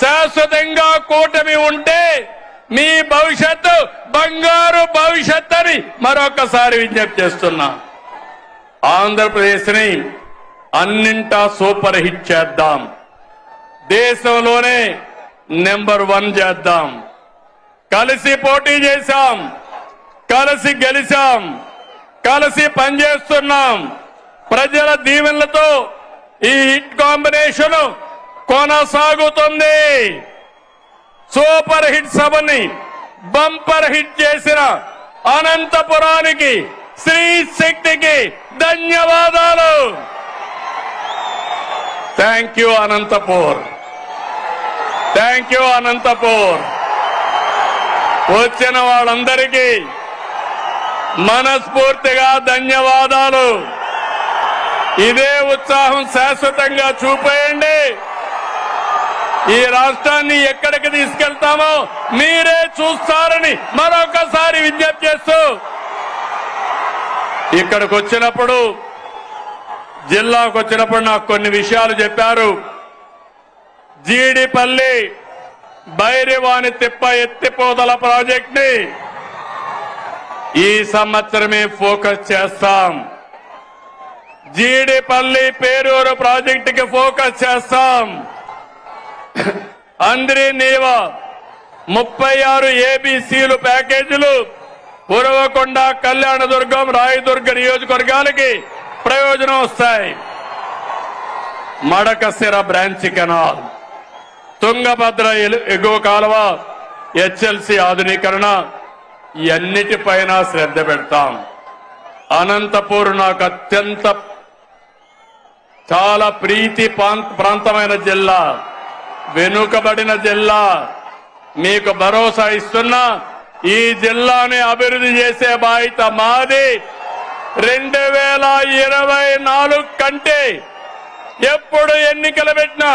శాశ్వతంగా కూటమి ఉంటే మీ భవిష్యత్తు బంగారు భవిష్యత్తు అని మరొకసారి విజ్ఞప్తి చేస్తున్నా. ఆంధ్రప్రదేశ్ ని అన్నింటా సూపర్ హిట్ చేద్దాం. దేశంలోనే నెంబర్ 1 చేద్దాం. కలిసి పోటీ చేశాం, కలిసి గెలిచాం, కలిసి పనిచేస్తున్నాం. ప్రజల దీవెనలతో ఈ హిట్ కాంబినేషన్ కొనసాగుతుంది. సూపర్ హిట్ సభని బంపర్ హిట్ చేసిన అనంతపురానికి, శ్రీ శక్తికి ధన్యవాదాలు. Thank you Anantapur, thank you Anantapur. వచ్చిన వాళ్ళందరికీ మనస్ఫూర్తిగా ధన్యవాదాలు. ఇదే ఉత్సాహం శాశ్వతంగా చూపేయండి. ఈ రాష్ట్రాన్ని ఎక్కడికి తీసుకెళ్తామో మీరే చూస్తారని మరొకసారి విజ్ఞప్తి చేస్తూ, ఇక్కడికి వచ్చినప్పుడు, జిల్లాకు వచ్చినప్పుడు నాకు కొన్ని విషయాలు చెప్పారు. జీడిపల్లి బైరివాణి తిప్ప ఎత్తిపోతల ప్రాజెక్ట్ ని ఈ సంవత్సరమే ఫోకస్ చేస్తాం. జీడిపల్లి పేరూరు ప్రాజెక్టుకి ఫోకస్ చేస్తాం. అంద్రి నీవ 36 ఏబీసీలు ప్యాకేజీలు ఉరవకొండ, కళ్యాణదుర్గం, రాయదుర్గ నియోజకవర్గాలకి ప్రయోజనం వస్తాయి. మడకశిర బ్రాంచ్ కెనాల్, తుంగభద్ర ఎగువ కాలువ, హెచ్ఎల్సి ఆధునీకరణ, ఇవన్నిటిపైన శ్రద్ధ పెడతాం. అనంతపూర్ నాకు అత్యంత చాలా ప్రీతి ప్రాంతమైన జిల్లా, వెనుకబడిన జిల్లా. మీకు భరోసా ఇస్తున్నా, ఈ జిల్లాని అభివృద్ధి చేసే బాధ్యత మాది. 2024 కంటే ఎప్పుడు ఎన్నికలు పెట్టినా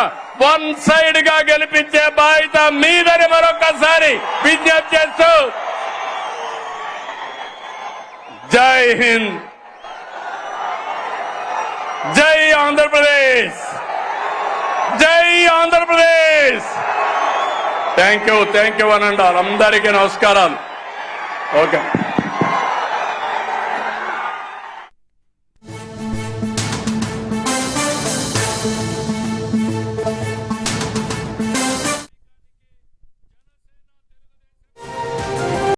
1 సైడ్ గా గెలిపించే బాధ్యత మీదని మరొకసారి విజ్ఞప్తి చేస్తూ, జై హింద్, జై ఆంధ్రప్రదేశ్, జై ఆంధ్రప్రదేశ్. థ్యాంక్ యూ అనండి. అందరికీ నమస్కారాలు. ఓకే.